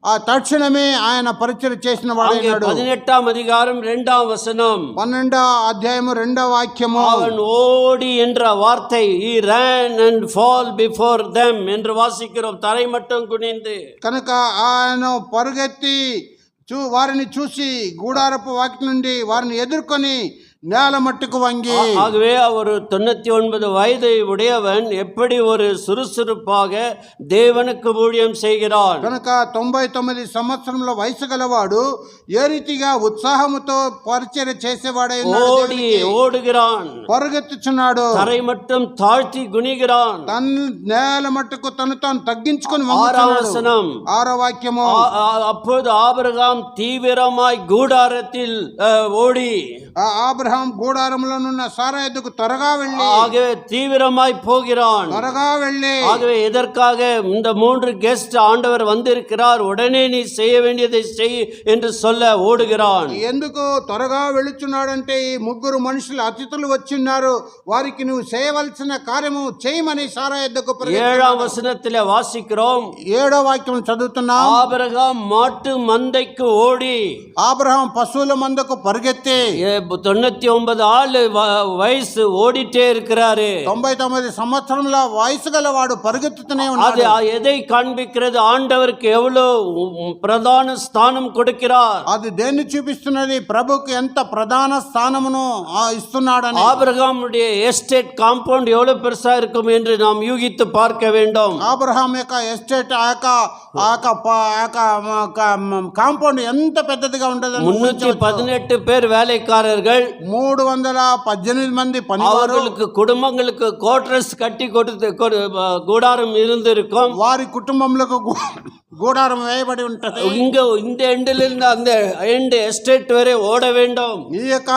ఆ తక్షణమే ఆయన పరిచర్య చేసిన వాడైనాడు. 18వ அதிகாரம் 2వ వచనం 12వ అధ్యాయము 2వ వాక్యము அவன் ఓడి என்ற வார்த்தை he ran and fall before them என்று வாசிக்கிறோம். தரை மட்டும் குனிந்து కనుక ఆయన పరుగెత్తి వారిని చూసి గూడారపు వాకి నుండి వారిని ఎదుర్కొని నేల మట్టుకు వంగి ஆகவே அவர் 99 வயதை உடையவன் எப்படி ஒரு சுறுசுறுப்பாக தேவனுக்கு ஊழியம் செய்கிறான். కనుక 99 సంవత్సరముల వయసు గలవాడు ఏ రీతిగా ఉత్సాహముతో పరిచర్య చేసేవాడై ஓடுகிறான். పరుగెత్తుచున్నాడు. தரை மட்டும் தாழ்த்தி குனிகிறான். తన నేల మట్టుకు తాను తగ్గించుకొని 6వ వచనం 6వ వాక్యము அப்போது ஆபிரகாம் தீவிரமாய் கூடாரத்தில் ஓடி ஆபிரகாம் கூடாரములోనున్న సారా ఎద్దుకు త్వరగా వెళ్ళి ஆகவே தீவிரமாய் போகிறான். త్వరగా వెళ్ళి ஆகவே எதற்காக இந்த 3 கெஸ்ட் ஆண்டவர் வந்திருக்கிறார் உடனே நீ செய்ய வேண்டியதை செய் என்று சொல்ல ஓடுகிறான். ఎందుకు త్వరగా వెళుచున్నాడంటే ఈ ముగ్గురు మనుషులు అతిథులు వచ్చిన్నారు వారికి నువ్వు చేయవలసిన కార్యము చేయమని సారా ఎద్దుకు 7వ వచనத்திலே வாசிக்கிறோம். 7వ వాక్యం చదువుతున్నాం. ஆபிரகாம் மாட்டு மந்தைக்கு ஓடி ఆబ్రహాం పశువుల మందకు పరిగెత్తి 99 ஆளு வயசு ஓடிட்டே இருக்கிறாரு. 99 సంవత్సరముల వయసు గలవాడు పరిగెత్తుతూనే அது ఉన్నాడు. எதை காண்பிக்கிறது? ஆண்டவருக்கு எவ்வளவு பிரதான ஸ்தானம் கொடுக்கிறார். అది దేన్ని చూపిస్తున్నది? ప్రభుకు ఎంత ప్రధాన స్థానమును ఇస్తున్నాడని. ஆபிரகாமுடைய எஸ்டேட் காம்பவுண்ட் எவ்வளவு பெருசா இருக்கும் என்று நாம் யூகித்து பார்க்க வேண்டும். ఆబ్రహాం యొక్క ఎస్టేట్ కాంపౌండ్ ఎంత పెద్దదిగా ఉంటది? 318 பேர் வேலைக்காரர்கள், 318 మంది పనివారు, அவர்களுக்கு குடும்பங்களுக்கு கோட்ரஸ் கட்டி கொடுத்து கூடாரம் இருந்திருக்கும். వారి కుటుంబంలో గూడారం వేయబడి ఉంటది. இங்க இந்த எண்டில் இருந்து அந்த எண்ட் எஸ்டேட் வரை ஓட வேண்டும். ఈ యొక్క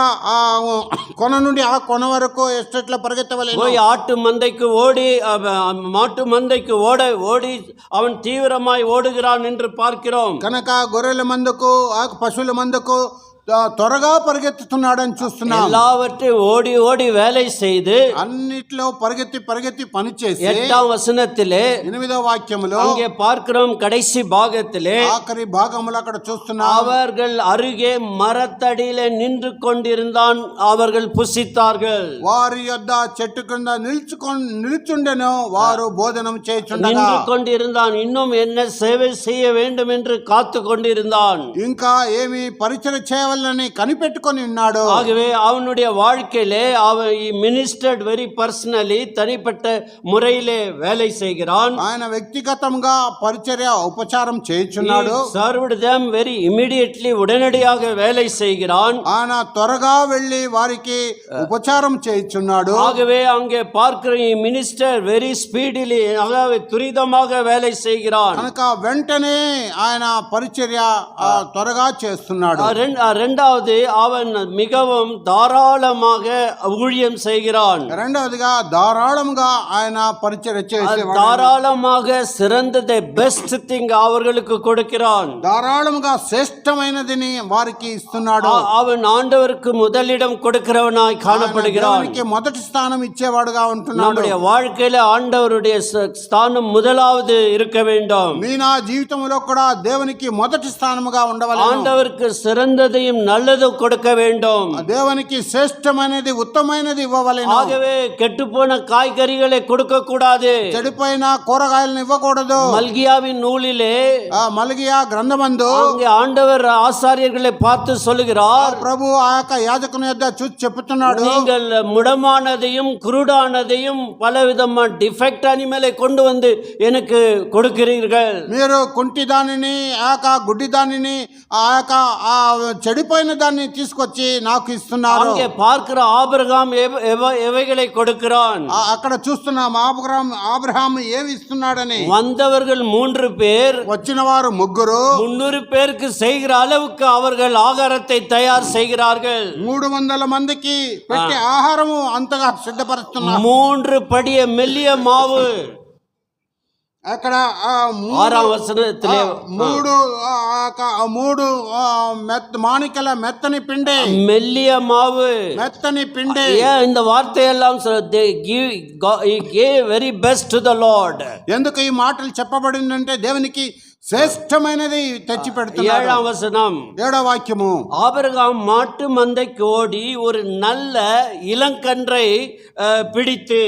కొన నుండి ఆ కొన వరకు ఎస్టేట్ లో పరిగెత్తవలెను. போய் ஆட்டு மந்தைக்கு ஓடி மாட்டு மந்தைக்கு ஓடி அவன் தீவிரமாய் ஓடுகிறான் என்று பார்க்கிறோம். కనుక గొర్రెల మందకు పశువుల మందకు త్వరగా పరిగెత్తుతున్నాడని చూస్తున్నాం. எல்லாவற்றையும் ஓடி ஓடி வேலை செய்து అన్నిట్లో పరిగెత్తి పనిచేసి 8ஆம் வசனத்திலே 8వ వాక్యములో அங்கே பார்க்கிறோம், கடைசி பாகத்திலே ఆఖరి భాగములో అక్కడ చూస్తున్నాం. அவர்கள் அருகே மரத்தடியிலே நின்று கொண்டிருந்தான், அவர்கள் புசித்தார்கள். వారి యొద్ద చెట్టు కింద నిలుచుండెను, వారు భోజనం చేయుచుండగా. நின்று கொண்டிருந்தான், இன்னும் என்ன சேவை செய்ய வேண்டும் என்று காத்து கொண்டிருந்தான். ఇంకా ఏమి పరిచయం చేయవాలని కనిపెట్టుకొని ఉన్నాడు. ஆகவே அவனுடைய வாழ்க்கையிலே அவன் மினிஸ்டர்ட் வெரி பர்சனலி, தனிப்பட்ட முறையிலே வேலை செய்கிறான். ఆయన వ్యక్తిగతంగా పరిచర్య ఉపచారం చేయుచున్నాడు. సర్వ్డ్ దెమ్ వెరీ ఇమిడియట్లీ, ఉడనడిயாக வேலை செய்கிறான். ఆయన త్వరగా వెళ్ళి వారికి ఉపచారం చేయుచున్నాడు. ஆகவே அங்கே பார்க்கிற மினிஸ்டர் வெரி ஸ்பீடிலி, அதாவது துரிதமாக வேலை செய்கிறான். కనుక వెంటనే ఆయన పరిచర్య త్వరగా చేస్తున్నాడు. రెండవది, அவன் மிகவும் தாராளமாக ஊழியம் செய்கிறான். రెండవదిగా ధారాళంగా ఆయన పరిచర్య చేసేవాడు. தாராளமாக சிறந்ததை பெஸ்ட் திங் அவர்களுக்கு கொடுக்கிறான். ధారాళంగా శ్రేష్టమైనదిని వారికి ఇస్తున్నాడు. அவன் ஆண்டவருக்கு முதலிடம் கொடுக்கிறவனாய் காணப்படுகிறான். మొదటి స్థానం ఇచ్చేవాడుగా ఉంటున్నాడు. நம்முடைய வாழ்க்கையில ஆண்டவருடைய ஸ்தானம் முதலாவது இருக்க வேண்டும். మీ నా జీవితంలో కూడా దేవునికి మొదటి స్థానముగా ఉండవాలి. ஆண்டவருக்கு சிறந்ததையும் நல்லதும் கொடுக்க வேண்டும். దేవునికి శ్రేష్టమైనది ఉత్తమైనది ఇవ్వవలెను. ஆகவே கெட்டுப்போன காய்கறிகளை கொடுக்க கூடாது. చెడిపోయిన కూరగాయలను ఇవ్వకూడదు. மல்கியாவின் நூலிலே మల్గియా గ్రంథమందు அங்கே ஆண்டவர் ஆசாரியர்களை பார்த்து சொல்லுகிறார், ప్రభు ఆ యొక్క యాజకుని యొద్ద చూసి చెప్తున్నాడు, நீங்கள் முடமானதையும் குருடானதையும் பலவிதமான டிஃபெக்ட் அனிமலை கொண்டு வந்து எனக்கு கொடுக்கிறீர்கள். మీరు కుంటి దానిని ఆ యొక్క గుడ్డి దానిని ఆ యొక్క చెడిపోయిన దాన్ని తీసుకొచ్చి నాకు ఇస్తున్నారు. அங்கே பார்க்கிற ஆபிரகாம் எவைகளை கொடுக்கிறான். అక్కడ చూస్తున్నాం ఆబ్రహాం ఏమి ఇస్తున్నాడని. வந்தவர்கள் 3 பேர், వచ్చిన వారు 3, 300 பேருக்கு செய்கிற அளவுக்கு அவர்கள் ஆகாரத்தை தயார் செய்கிறார்கள். 300 మందికి పెట్టి ఆహారము అంతగా సిద్ధపరుస్తున్నారు. 3 படிய மெல்லிய மாவு. అక్కడ 6ஆம் வசனத்திலே 3 మాణికల మెత్తని పిండి, மெல்லிய மாவு, మెత్తని పిండి. ஏன் இந்த வார்த்தையெல்லாம் very best to the lord. ఎందుకు ఈ మాటలు చెప్పబడిందంటే దేవునికి శ్రేష్టమైనది తెచ్చి పెడుతున్నాడు. 7ஆம் வசனம் 7వ వాక్యము, ஆபிரகாம் மாட்டு மந்தைக்கு ஓடி ஒரு நல்ல இளங்கன்றை பிடித்து,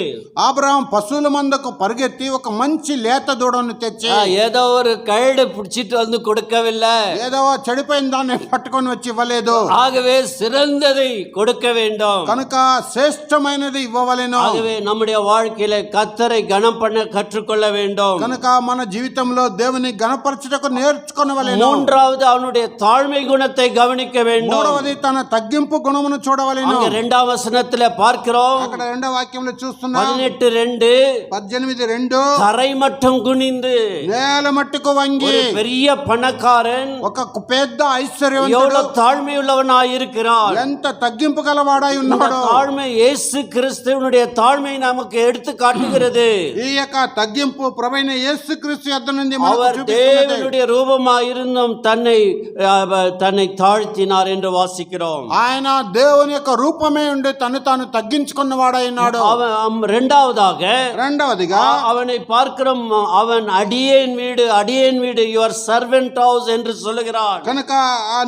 ఆబ్రహాం పశువుల మందకు పరిగెత్తి ఒక మంచి లేత దూడను తెచ్చి, ஏதோ ஒரு கழுடு பிடிச்சிட்டு வந்து கொடுக்கவில்லை, ఏదో చెడిపోయిన దాన్ని పట్టుకొని వచ్చి ఇవ్వలేదు. ஆகவே சிறந்ததை கொடுக்க வேண்டும். కనుక శ్రేష్టమైనది ఇవ్వవలెను. ஆகவே நம்முடைய வாழ்க்கையில கர்த்தரை கனம் பண்ண கற்றுக்கொள்ள வேண்டும். కనుక మన జీవితంలో దేవుని గణపరచుటకు నేర్చుకొనవలెను. மூன்றாவது, அவனுடைய தாழ்மை குணத்தை கவனிக்க வேண்டும். మూడవది తన తగ్గింపు గుణమును చూడవలెను. அங்க 2ஆம் வசனத்திலே பார்க்கிறோம், అక్కడ 2వ వాక్యంలో చూస్తున్నాం. 18:2 18:2 தரை மட்டம் குனிந்து, నేల మట్టుకు వంగి, ஒரு பெரிய பணக்காரன் ఒక పెద్ద ఐశ్వర్యవంతుడు எவ்வளவு தாழ்மை உள்ளவனாய் இருக்கிறான். ఎంత తగ్గింపు గలవాడై இந்த ఉన్నాడు. தாழ்மை இயேசு கிறிஸ்துவினுடைய தாழ்மை நமக்கு எடுத்து காட்டுகிறது. ఈ యొక్క తగ్గింపు ప్రభువైన యేసుక్రీస్తు యొద్ద నుండి మనకు அவர் చూపిస్తున్నది. தேவனுடைய ரூபமாய் இருந்தும் தன்னை தாழ்த்தினார் என்று வாசிக்கிறோம். ఆయన దేవుని యొక్క రూపమే ఉండి తను తాను తగ్గించుకున్నవాడై ఉన్నాడు. இரண்டாவதாக, రెండవదిగా அவனை பார்க்கிறோம், அவன் அடியேன் வீடு யுவர் சர்வெண்ட் ஹவுஸ் என்று சொல்லுகிறான். కనుక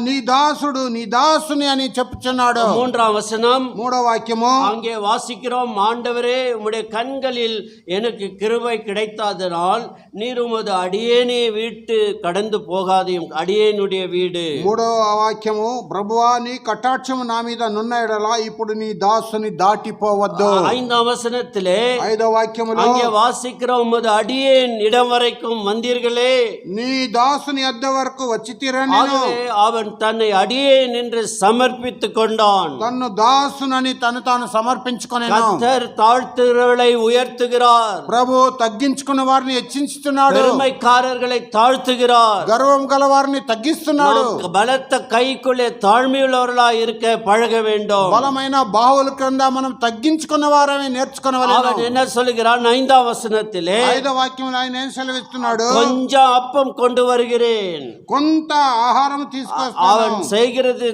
నీ దాసుడు నీ దాసుని అని చెప్పుచున్నాడు. 3ஆம் வசனம் 3వ వాక్యము, அங்கே வாசிக்கிறோம், ஆண்டவரே உம்முடைய கண்களில் எனக்கு கிருபை கிடைத்ததனால் நீர் உமது அடியேனே வீட்டு கடந்து போகாதையும், அடியேனுடைய வீடு. 3వ వాక్యము, ప్రభువా నీ కటాక్షము నా మీద నున్న ఎడల ఇప్పుడు నీ దాసుని దాటిపోవద్దు. 5ஆம் வசனத்திலே 5వ వాక్యములో, அங்கே வாசிக்கிறோம், உமது அடியேன் இடம் வரைக்கும் வந்தீர்களே. నీ దాసుని యొద్ద వరకు వచ్చి తీరని. ஆகவே அவன் தன்னை அடியேன் என்று சமர்ப்பித்துக் கொண்டான். తన్ను దాసునని తను తాను సమర్పించుకొనెను. கர்த்தர் தாழ்த்துகிறவர்களை உயர்த்துகிறார், ప్రభు తగ్గించుకున్న వారిని హెచ్చించుతున్నాడు. பெருமைக்காரர்களை தாழ்த்துகிறார். గర్వం గల వారిని తగ్గిస్తున్నాడు. நாம் பலத்த கைக்குள்ளே தாழ்மையுள்ளவர்களாய் இருக்க பழக வேண்டும். బలమైన బాహువుల క్రింద మనం తగ్గించుకున్న వారమే నేర్చుకునవలెను. அவன் என்ன சொல்லுகிறான் 5ஆம் வசனத்திலே? 5వ వాక్యంలో ఆయన ఏం సెలవిస్తున్నాడు? கொஞ்சம் அப்பம் கொண்டு வருகிறேன். కొంత ఆహారం తీసుకొస్తాను. அவன் செய்கிறது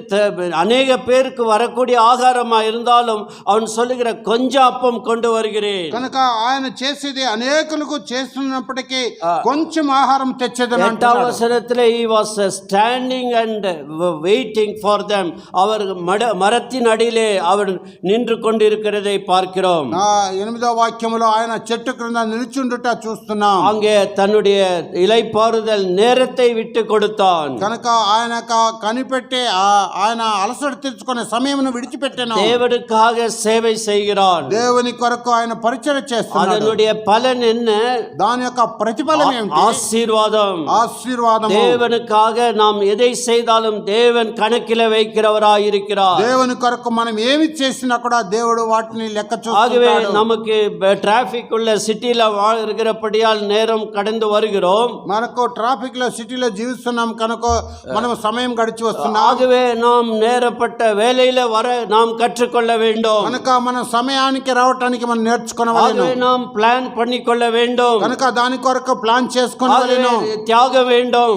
அநேக பேருக்கு வரக்கூடிய ஆகாரமா இருந்தாலும் அவன் சொல்லுகிற கொஞ்சம் அப்பம் கொண்டு வருகிறேன். కనుక ఆయన చేసేది అనేకులకు చేస్తున్నప్పటికీ కొంచెం ఆహారం తెచ్చేదని 8ஆம் వచనத்திலே he was standing and waiting for them. அவர் மரத்தின் அடியிலே அவர் நின்று கொண்டிருக்கிறதை பார்க்கிறோம். 8వ వాక్యములో ఆయన చెట్టు క్రింద నిలుచుండుట చూస్తున్నాం. அங்கே தன்னுடைய இளைப்பாறுதல் நேரத்தை விட்டு கொடுத்தான். కనుక ఆయన కనిపెట్టి ఆయన అలసట తీర్చుకునే సమయమును విడిచిపెట్టాను. தேவனுக்காக சேவை செய்கிறான். దేవుని కొరకు ఆయన పరిచర్య చేస్తున్నాడు. அதனுடைய பலன் என்ன? దాని యొక్క ప్రతిఫలం ఏమిటి? ஆசீர்வாதம். ఆశీర్వాదం. தேவனுக்காக நாம் எதை செய்தாலும் தேவன் கணக்கில வைக்கிறவராய் இருக்கிறார். దేవుని కొరకు మనం ఏమి చేసినా కూడా దేవుడు వాటిని లెక్క ஆகவே చూస్తున్నాడు. நமக்கு டிராபிக் உள்ள சிட்டில இருக்கிறபடியால் நேரம் கடந்து வருகிறோம். మనకు ట్రాఫిక్ లో సిటీలో జీవిస్తున్నాం కనుక మనం సమయం గడిచి వస్తున్నాం. ஆகவே நாம் நேரப்பட்ட வேலையில வர நாம் கற்றுக்கொள்ள வேண்டும். కనుక మన సమయానికి రావటానికి మనం నేర్చుకోవాలి. நாம் பிளான் பண்ணிக்கொள்ள வேண்டும். కనుక దాని కొరకు ప్లాన్ చేసుకోవాలను. தியாக வேண்டும்.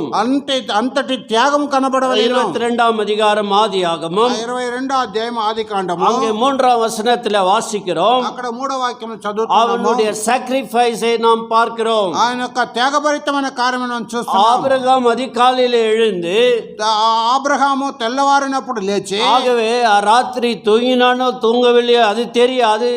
అంతటి త్యాగం కనబడవలెను. 22ஆம் அதிகாரம் ஆதியாகமம் 22వ అధ్యాయం ఆదికాండము. அங்கே 3ஆம் வசனத்திலே வாசிக்கிறோம். అక్కడ 3వ వాక్యం చదువుతున్నాము. அவனுடைய சாக்ரிஃபைஸை நாம் பார்க்கிறோம். ఆయన యొక్క త్యాగభరితమైన కార్యము మనం చూస్తున్నాం. ஆபிரகாம் அதிகாலையிலே எழுந்து ఆబ్రహాము తెల్లవారినప్పుడు లేచి, ஆகவே ராத்திரி தூங்கினானோ தூங்கவில்லையோ அது தெரியாது,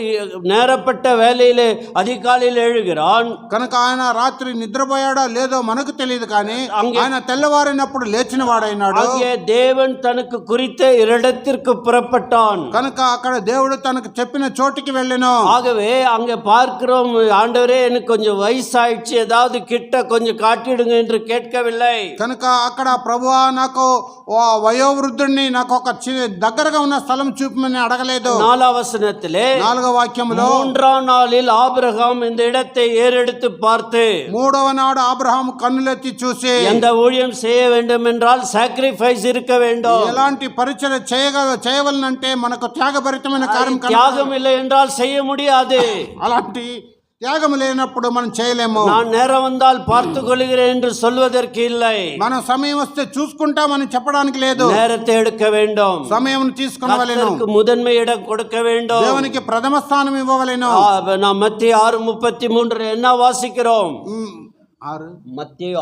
நேரப்பட்ட வேலையிலே அதிகாலையில் எழுகிறான். కనుక ఆయన రాత్రి నిద్రపోయాడో లేదో మనకు తెలియదు, కానీ ఆయన తెల్లవారినప్పుడు లేచిన వాడైనాడు. அங்கே தேவன் தனக்கு குறித்த இடத்திற்கு புறப்பட்டான். కనుక అక్కడ దేవుడు తనకు చెప్పిన చోటికి వెళ్ళెను. ஆகவே அங்கே பார்க்கிறோம், ஆண்டவரே எனக்கு கொஞ்சம் வயசாயிடுச்சு, ஏதாவது கிட்ட கொஞ்சம் காட்டிடுங்க என்று கேட்கவில்லை. కనుక అక్కడ ప్రభువా నాకు వయోవృద్ధుడిని నాకు ఒక దగ్గరగా ఉన్న స్థలం చూపమని అడగలేదు. 4ஆம் வசனத்திலே 4వ వాక్యములో 3ஆம் நாளில் ஆபிரகாம் இந்த இடத்தை ஏறெடுத்து பார்த்து, 3వ నాడు అబ్రహాము కన్నులెత్తి చూసి, எந்த ஊழியம் செய்ய வேண்டும் என்றால் சாக்ரிஃபைஸ் இருக்க வேண்டும். ఎలాంటి పరిచర్య చేయవలనంటే మనకు త్యాగభరితమైన కార్యం, தியாகம் இல்லை என்றால் செய்ய முடியாது. అలాంటి త్యాగం లేనప్పుడు మనం చేయలేము. நான் நேரம் வந்தால் பார்த்து கொள்கிறேன் என்று சொல்வதற்கு இல்லை. మనం సమయం వస్తే చూసుకుంటామని చెప్పడానికి లేదు. நேரத்தை எடுக்க வேண்டும். సమయం తీసుకునవలెను. கர்த்தருக்கு முதன்மை இடம் கொடுக்க வேண்டும். దేవునికి ప్రథమ స్థానం ఇవ్వవలెను. நாம் மத்திய 6:33 என்ன வாசிக்கிறோம்? மத்தேயு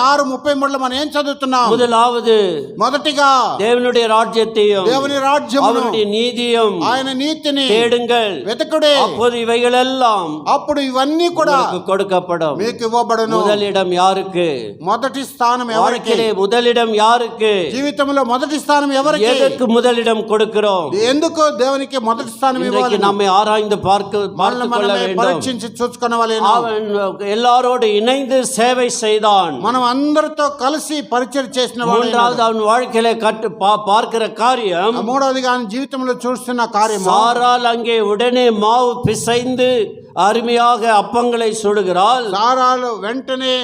6:33 మనం ఏం చదువుతున్నాం? முதலாவது మొదటిగా தேவனுடைய ராஜ்யத்தையும் దేవుని రాజ్యమును அவருடைய நீதியும் ఆయన నీతిని தேடுங்கள், వెతకుడే, அப்போது இவைகள் எல்லாம் అప్పుడు ఇవన్నీ కూడా கொடுக்கப்படும். మీకు ఇవ్వబడును. முதலிடம் யாருக்கு? మొదటి స్థానం ఎవరికి? முதலிடம் யாருக்கு? జీవితంలో మొదటి స్థానం ఎవరికి? எதற்கு முதலிடம் கொடுக்கிறோம்? ఎందుకు దేవునికి మొదటి స్థానం ఇవ్వాలి? நம்மை ஆராய்ந்து பார்த்து கொள்ள வேண்டும். పరీక్షించి చూసుకొనవలెను. அவன் எல்லாரோடு இணைந்து சேவை செய்தான். మనం అందరితో కలిసి పరిచయం చేసిన వాడు. மூன்றாவது அவன் வாழ்க்கையில பார்க்கிற காரியம், మూడవదిగా ఆయన జీవితంలో చూస్తున్న కార్యము, சாராள் అங்கே உடனே மாவு பிசைந்து அருமையாக அப்பங்களை சுடுகிறாள். సారాలు వెంటనే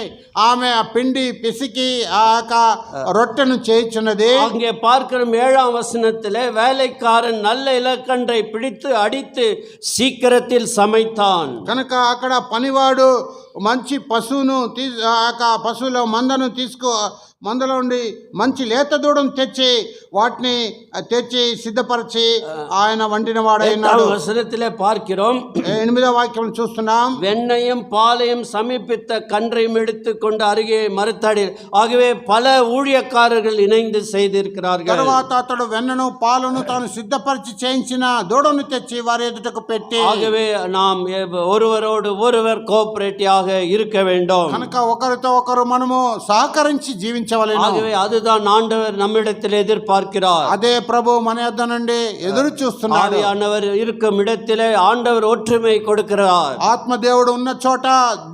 ఆమె ఆ పిండి పిసికి ఆ రొట్టెను చేయించున్నది. அங்கே பார்க்கிறோம் 7ஆம் வசனத்திலே வேலைக்காரன் நல்ல இலக்கன்றை பிடித்து அடித்து சீக்கிரத்தில் சமைத்தான். కనుక అక్కడ పనివాడు మంచి పశువును పశువుల మందను మందలో ఉండి మంచి లేత దూడను తెచ్చి వాటిని సిద్ధపరిచి ఆయన వండిన వాడైనాడు. వసనத்திலே பார்க்கிறோம் 8వ వాక్యం చూస్తున్నాం. வெண்ணையும் பாலையும் சமீபித்த கன்றையும் எடுத்துக்கொண்டு அருகே மறுத்தாடி. ஆகவே பல ஊழியக்காரர்கள் இணைந்து செய்திருக்கிறார்கள். తర్వాత అతడు వెన్నను పాలను తాను సిద్ధపరిచి చేయించిన దూడను తెచ్చి వారి ఎదుటకు పెట్టి, ஆகவே நாம் ஒருவரோடு ஒருவர் கோஆபரேட்டிவாக இருக்க வேண்டும். కనుక ఒకరితో ఒకరు మనము సహకరించి జీవించాలి. జీవించవలెను. ஆகவே அதுதான் ஆண்டவர் நம்மிடத்தில் எதிர்பார்க்கிறார். అదే ప్రభు మన యొద్ద నుండి ఎదురు చూస్తున్నాడు. ஆவியானவர் இருக்கும் இடத்திலே ஆண்டவர் ஒற்றுமை கொடுக்கிறார். ఆత్మదేవుడు ఉన్న చోట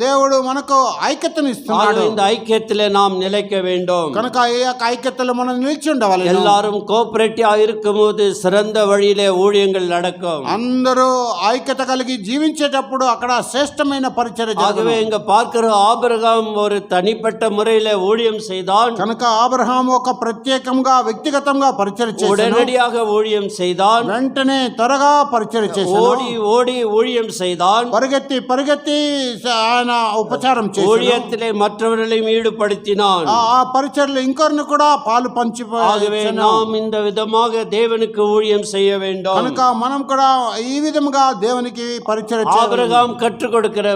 దేవుడు మనకు ఐక్యతను ఇస్తున్నాడు. இந்த ஐக்கியத்திலே நாம் நிலைக்க வேண்டும். కనుక ఈ యొక్క ఐక్యతలో మనం నిలిచి ఉండవలెను. எல்லாரும் கோஆபரேட்டிவா இருக்கும்போது சிறந்த வழியிலே ஊழியங்கள் நடக்கும். అందరూ ఐక్యత కలిగి జీవించేటప్పుడు అక్కడ శ్రేష్టమైన పరిచర్య జరుగును. ஆகவே இங்க பார்க்கிற ஆபிரகாம் ஒரு தனிப்பட்ட முறையிலே ஊழியம் செய்தான். కనుక అబ్రహాం ఒక ప్రత్యేకంగా వ్యక్తిగతంగా పరిచర్య చేశాడు. உடனடியாக ஊழியம் செய்தான். వెంటనే త్వరగా పరిచర్య చేశాడు. ஓடி ஓடி ஊழியம் செய்தான். పరిగెత్తి ఆయన ఉపచారం చేశాడు. ஊழியத்திலே மற்றவர்களையும் ஈடுபடுத்தினான். ఆ పరిచర్యలో ఇంకొకరిని కూడా పాలు ஆகவே நாம் இந்த விதமாக தேவனுக்கு ஊழியம் செய்ய வேண்டும். కనుక మనం కూడా ఈ విధముగా దేవునికి పరిచర్య చేయాలి. ஆபிரகாம் கற்றுக் கொடுக்கிற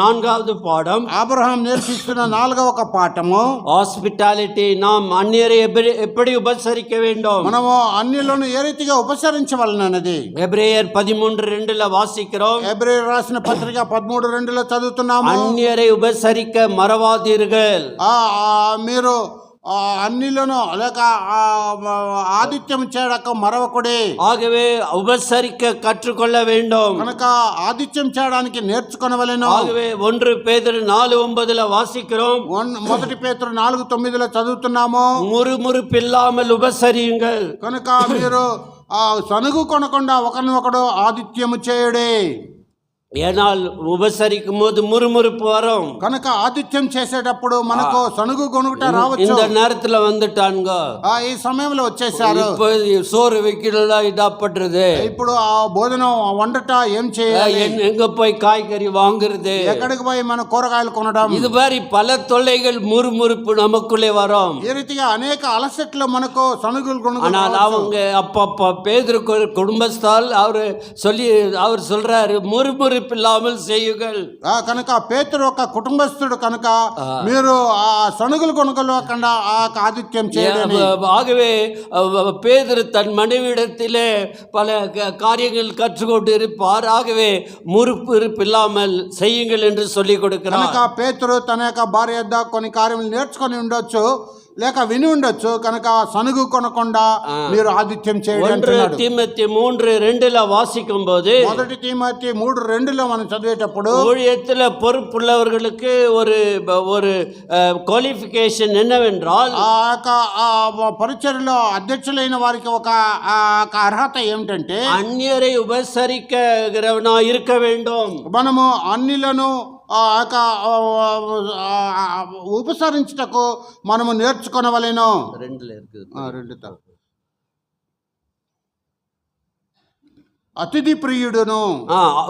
நான்காவது பாடம், అబ్రహాం నేర్పిస్తున్న 4వ పాఠము హాస్పిటాలిటీ. நாம் అన్యரை எப்படி உபசரிக்க வேண்டும், మనము అన్యులను ఏ రీతిగా ఉపసరించవలనన్నది எபிரேயர் 13:2 வாசிக்கிறோம். ఎబ్రేయర్ రాసిన పత్రిక 13:2 చదువుతున్నాము. అన్యரை ఉపసరిக்க మறవాதீர்கள். మీరు అన్నిలను లేక ఆతిథ్యం చేయడక మరవకుడే. ஆகவே உபசரிக்க கற்றுக்கொள்ள வேண்டும். కనుక ఆతిథ్యం చేయడానికి నేర్చుకొనవలెను. ஆகவே 1 பேதுரு 4:9 வாசிக்கிறோம். 1 పేతురు 4:9 చదువుతున్నాము. முறுமுறுப்பில்லாமல் உபசரியுங்கள். కనుక మీరు సనుగు కొనకుండా ఒకరినొకడు ఆతిథ్యము చేయుడే. ஏனால் உபசரிக்கும் போது முறுமுறுப்பு வரும். కనుక ఆతిథ్యం చేసేటప్పుడు మనకు సనుగు కొనుగుట రావచ్చు. இந்த நேரத்துல வந்துட்டாங்க, ఈ సమయంలో వచ్చేసారు. சோறு வைக்கிறதா இதாப்படுறது, ఇప్పుడు ఆ భోజనం వండట ఏం చేయాలి, எங்க போய் காய்கறி வாங்குறது, ఎక్కడికి పోయి మన కూరగాయలు కొనడం, இது மாதிரி பல தொல்லைகள் முறுமுறுப்பு நமக்குள்ளே வரும். ఈ రీతిగా అనేక అలసట్లు మనకు సనుగులు కొనుగోలు. ஆனால் அவங்க அப்பப்ப பேதுரு குடும்பஸ்தால் அவர் சொல்றாரு முறுமுறுப்பு இல்லாமல் செய்யுங்கள். కనుక పేతురు ఒక కుటుంబస్తుడు కనుక మీరు ఆ సనుగులు కొనుగోలకుండా ఆతిథ్యం చేయాలి. ஆகவே பேதுரு தன் மனைவியிடத்திலே பல காரியங்கள் கற்றுக்கொண்டு இருப்பார். ஆகவே முறுமுறுப்பு இல்லாமல் செய்யுங்கள் என்று சொல்லிக் கொடுக்கிறார். కనుక పేతురు తన యొక్క భార్య వద్ద కొన్ని కార్యములు నేర్చుకొని ఉండొచ్చు, లేక విని ఉండొచ్చు. కనుక సనుగు కొనకుండా మీరు ఆతిథ్యం చేయండి. 1 தீமோத்தேயு 3:2 வாசிக்கும் போது, 1 తీమోతి 3:2 మనం చదివేటప్పుడు ஊழியத்தில் பொறுப்புள்ளவர்களுக்கு ஒரு குவாலிஃபிகேஷன் என்னவென்றால், ఆ యొక్క పరిచర్యలో అధ్యక్షులైన వారికి ఒక అర్హత ఏమిటంటే అన్యரை உபசரிக்கிறவனா இருக்க வேண்டும். మనము అన్నిలను ఉపసరించుటకు మనము నేర్చుకొనవలెను. 2 இருக்குது. అతిథి ప్రియుడును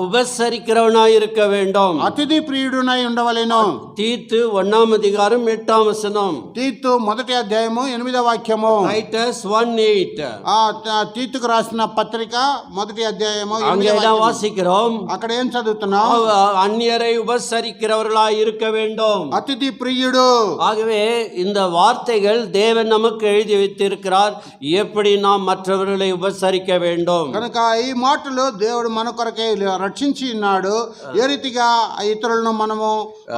உபசரிக்கிறவனா இருக்க வேண்டும். అతిథి ప్రియుడునై ఉండవలెను. తీతు 1:8. తీతు 1వ అధ్యాయము 8వ వాక్యము. టైటస్ 1:8. తీతుకు రాసిన పత్రిక 1వ అధ్యాయము வாசிக்கிறோம். అక్కడ ఏం చదువుతున్నాం? அந்நியரை உபசரிக்கிறவர்களாய் இருக்க வேண்டும். అతిథి ప్రియుడు. ஆகவே இந்த வார்த்தைகள் தேவன் நமக்கு எழுதி வைத்திருக்கிறார், எப்படி நாம் மற்றவர்களை உபசரிக்க வேண்டும். కనుక ఈ మాటలు దేవుడు మన కొరకే రక్షించి ఉన్నాడు, ఏ రీతిగా ఇతరులను మనము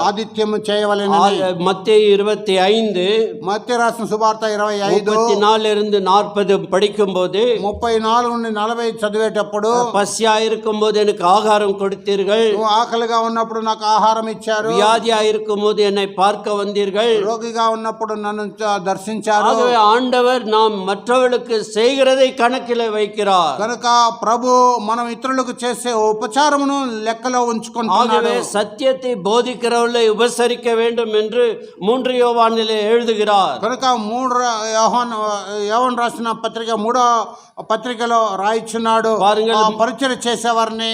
ఆతిథ్యము చేయవలెను. మత్తయి 25, మత్తయి రాసిన సువార్త 25 34 படிக்கும்போது 34 నుండి 40 చదివేటప్పుడు, பசியா இருக்கும்போது எனக்கு ஆகாரம் கொடுத்தீர்கள், ఆకలిగా ఉన్నప్పుడు నాకు ఆహారం ఇచ్చారు, வியாதியா இருக்கும்போது என்னை பார்க்க வந்தீர்கள், రోగిగా ఉన్నప్పుడు నన్ను దర్శించారు. ஆண்டவர் நாம் மற்றவர்களுக்கு செய்கிறதை கணக்கில் வைக்கிறார். కనుక ప్రభు మనం ఇతరులకు చేసే ఉపచారమును లెక్కలో ఉంచుకుంటున్నాడు. సత్యத்தை போதிக்கிறவர்களை உபசரிக்க வேண்டும் என்று 3 யோவானிலே எழுதுகிறார். కనుక 3 యోహాను రాసిన పత్రిక 3వ పత్రికలో రాయిచున్నాడు, పరిచయం చేసేవారిని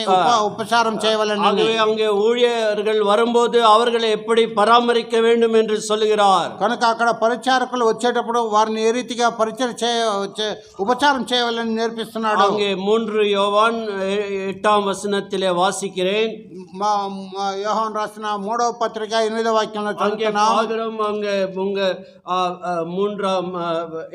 ఉపచారం చేయవలెనని. அங்கே ஊழியர்கள் வரும்போது அவர்களை எப்படி பராமரிக்க வேண்டும் என்று சொல்லுகிறார். కనుక అక్కడ పరిచారకులు వచ్చేటప్పుడు వారిని ఏ రీతిగా ఉపచారం చేయవాలని నేర్పిస్తున్నాడు. அங்கே 3 யோவான் 8 வாசிக்கிறேன். యోహాను రాసిన 3వ పత్రిక 8వ వాక్యంలో చదువుతున్నాం. அங்கே உங்க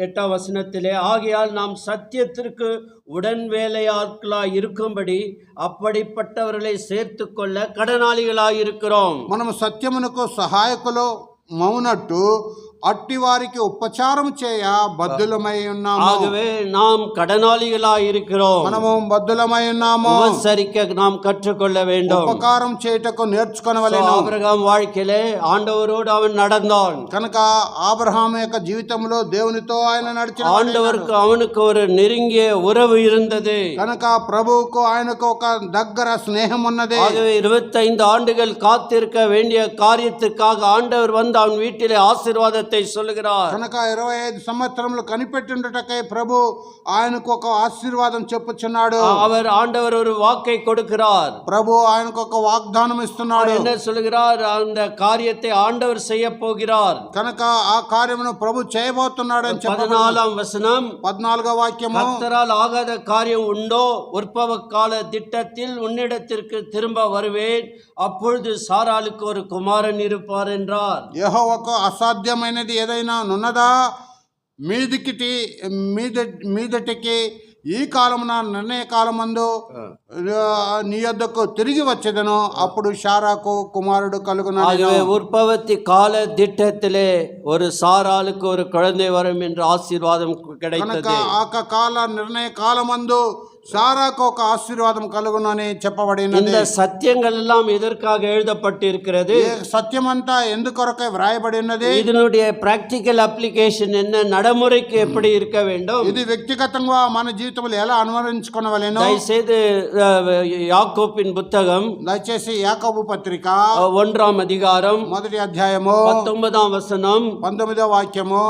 8 ஆகையால் நாம் சத்தியத்திற்கு உடன் வேலையாட்களாய் இருக்கும்படி அப்படிப்பட்டவர்களை சேர்த்து கொள்ள கடனாளிகளாய் இருக்கிறோம். మనము సత్యమునకు సహాయకులు మౌనట్టు అట్టి వారికి ఉపచారం చేయ బద్దులమై ఉన్నాము. ஆகவே நாம் கடனாளிகளாய் இருக்கிறோம். మనము బద్దులమై ఉన్నాము. உபசரிக்க நாம் கற்றுக்கொள்ள வேண்டும். ఉపకారం చేయుటకు నేర్చుకొనవలెను. ஆபிரகாம் வாழ்க்கையிலே ఆండవரோடு அவன் நடந்தான். కనుక అబ్రహాము యొక్క జీవితంలో దేవునితో ఆయన నడిచిన ஆண்டவருக்கு அவனுக்கு ஒரு நெருங்கிய உறவு இருந்தது. కనుక ప్రభువుకు ఆయనకు ఒక దగ్గర స్నేహం ఉన్నది. ஆகவே 25 ஆண்டுகள் காத்திருக்க வேண்டிய காரியத்துக்காக ஆண்டவர் வந்து அவன் வீட்டிலே ஆசீர்வாதத்தை சொல்லுகிறார். కనుక 25 సంవత్సరములు కనిపెట్టుండటకై ప్రభు ఆయనకు ఒక ఆశీర్వాదం చెప్పుచున్నాడు. ஆண்டவர் ஒரு வாக்கை கொடுக்கிறார். ప్రభు ఆయనకు ఒక వాగ్దానం ఇస్తున్నాడు. என்ன சொல்லுகிறார்? அந்த காரியத்தை ஆண்டவர் செய்ய போகிறார். కనుక ఆ కార్యమును ప్రభు చేయబోతున్నాడు అని చెప్పబడింది. 14వ వచనం 14వ వాక్యము, கர்த்தரால் ஆகாத காரியம் உண்டோ? உற்பவ கால திட்டத்தில் உன்னிடத்திற்கு திரும்ப வருவேன், அப்பொழுது சாராளுக்கு ஒரு குமாரன் இருப்பார் என்றார். యెహోవాకు అసాధ్యమైనది ఏదైనా ఉన్నదా? మీదటికి ఈ కాలమున నిర్ణయ కాలమందు నీ యొద్దకు తిరిగి వచ్చేదను, అప్పుడు శారాకు కుమారుడు కలుగును. உற்பத்தி கால திட்டத்திலே ஒரு சாராளுக்கு ஒரு குழந்தை வரும் என்ற ஆசீர்வாదம் கிடைத்தது. ఆ కాల నిర్ణయ కాలమందు சாராக்கு ఒక ఆశీర్వాదం కలుగునని చెప్పబడినది. இந்த சத்தியங்கள் எல்லாம் எதற்காக எழுதப்பட்டிருக்கிறது? సత్యమంతా ఎందుకొరకై వ్రాయబడి ఉన్నది? இதனுடைய ప్రాక్టికల్ అప్లికేషన్ என்ன? నడముறைக்கு எப்படி இருக்க வேண்டும்? ఇది వ్యక్తిగతంగా మన జీవితంలో ఎలా అనుసరించుకోవలెను? దయచేసి యాకోబిన్ పుస్తకం, దయచేసి యాకోబు పత్రిక 1వ அதிகாரம் 1వ అధ్యాయము 19వ వచనం 19వ వాక్యము.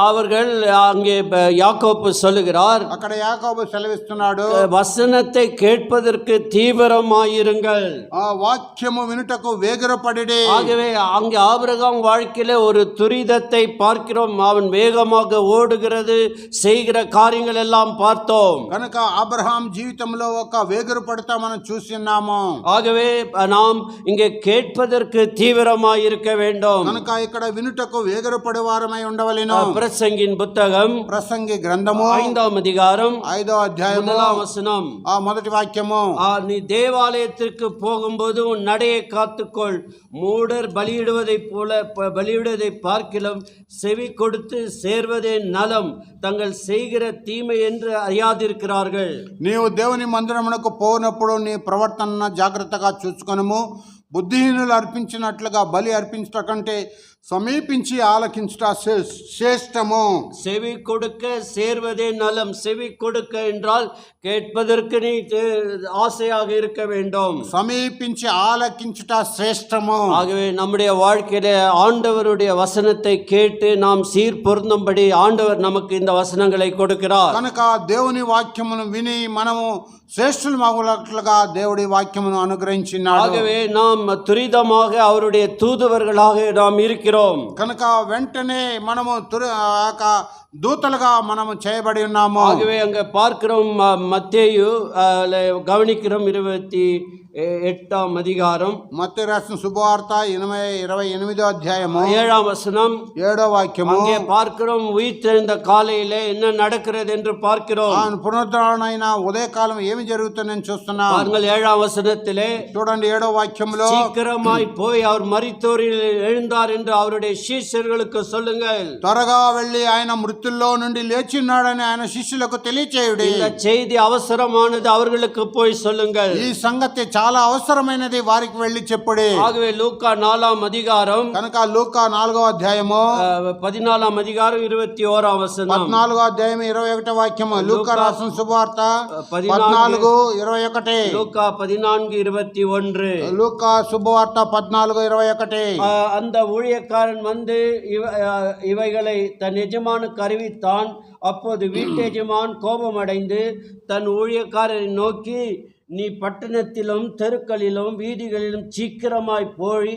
அவர்கள் அங்கே யாக்கோபு சொல்லுகிறார், అక్కడ యాకోబు సెలవిస్తున్నాడు, வசனத்தை கேட்பதற்கு தீவிரமாயிருங்கள், ఆ వాక్యము వినుటకు వేగరపడిడి. ஆகவே அங்கே ஆபிரகாம் வாழ்க்கையில ஒரு துரிதத்தை பார்க்கிறோம். அவன் வேகமாக ஓடுகிறது, செய்கிற காரியங்கள் எல்லாம் பார்த்தோம். కనుక అబ్రహాం జీవితంలో ఒక వేగరపడతా మనం చూస్తున్నాము. ஆகவே நாம் இங்கே கேட்பதற்கு தீவிரமாயிருக்க வேண்டும். కనుక ఇక్కడ వినుటకు వేగరపడే వారమై ఉండవలెను. பிரசங்கின் புத்தகம் ప్రసంగి గ్రంథము 5వ அதிகாரம் 5వ అధ్యాయము 1వ వచనం, ఆ మొదటి వాక్యము, நீ தேவாலயத்திற்கு போகும்போது உன் நடையை காத்துக்கொள், மூடர் பலியிடுவதை பார்க்கிலும் செவி கொடுத்து சேர்வதே நலம், தங்கள் செய்கிற தீமை என்று அறியாதிருக்கிறார்கள். నీవు దేవుని మందిరమునకు పోనప్పుడు నీ ప్రవర్తన జాగ్రత్తగా చూసుకొనుము. బుద్ధిహీనులు అర్పించినట్లుగా బలి అర్పించట కంటే సమీపించి ఆలకించుట శ్రేష్టము. செவி கொடுக்க சேர்வதே நலம். செவி கொடுக்க என்றால் கேட்பதற்கு நீ ஆசையாக இருக்க வேண்டும். సమీపించి ఆలకించుట శ్రేష్టము. ஆகவே நம்முடைய வாழ்க்கையில ஆண்டவருடைய வசனத்தை கேட்டு நாம் சீர் பொருந்தும்படி ஆண்டவர் நமக்கு இந்த வசனங்களை கொடுக்கிறார். కనుక దేవుని వాక్యమును విని మనము శ్రేష్ఠులు మగులట్లుగా దేవుడి వాక్యమును అనుగ్రహించినాడు. ஆகவே நாம் துரிதமாக அவருடைய தூதுவர்களாக நாம் இருக்கிறோம். కనుక వెంటనే మనము దూతలుగా మనము చేయబడి ఉన్నాము. ஆகவே அங்க பார்க்கிறோம், மத்தேயு கவனிக்கிறோம் 28వ அதிகாரம், మత్తయి రాసిన శుభవార్త 28వ అధ్యాయము 7వ వచనం 7వ వాక్యము. அங்கே பார்க்கிறோம், உயிர்த்தெழுந்த காலையிலே என்ன நடக்கிறது என்று பார்க்கிறோம். పునరుద్ధరణైన ఉదయకాలం ఏమి జరుగుతుందని చూస్తున్నాం. பாருங்கள் 7వ వచனத்திலே చూడండి 7వ వాక్యములో, சீக்கிரமாய் போய் அவர் மரித்தோரில் எழுந்தார் என்று அவருடைய சீஷர்களுக்கு சொல்லுங்கள். త్వరగా వెళ్ళి ఆయన మృతుల్లో నుండి లేచిన్నాడని ఆయన శిష్యులకు తెలియచేయుడి. இந்த செய்தி அவசரமானது, அவர்களுக்கு போய் சொல்லுங்கள். ఈ సంగతి చాలా అవసరమైనది, వారికి వెళ్ళి చెప్పుడి. ஆகவே லூக்கா 4వ அதிகாரம், కనుక లూకా 4వ అధ్యాయము 14వ அதிகாరం 21వ వచనం, 14వ అధ్యాయం 21వ వాక్యము. లూకా రాసిన శుభవార్త 14:21. லூக்கா 14:21. లూకా శుభవార్త 14:21. அந்த ஊழியக்காரன் வந்து இவைகளை தன் எஜமானுக்கு அறிவித்தான். அப்போது வீட்டெஜமான் கோபமடைந்து தன் ஊழியக்காரரை நோக்கி, நீ பட்டணத்திலும் தெருக்களிலும் வீதிகளிலும் சீக்கிரமாய் போய்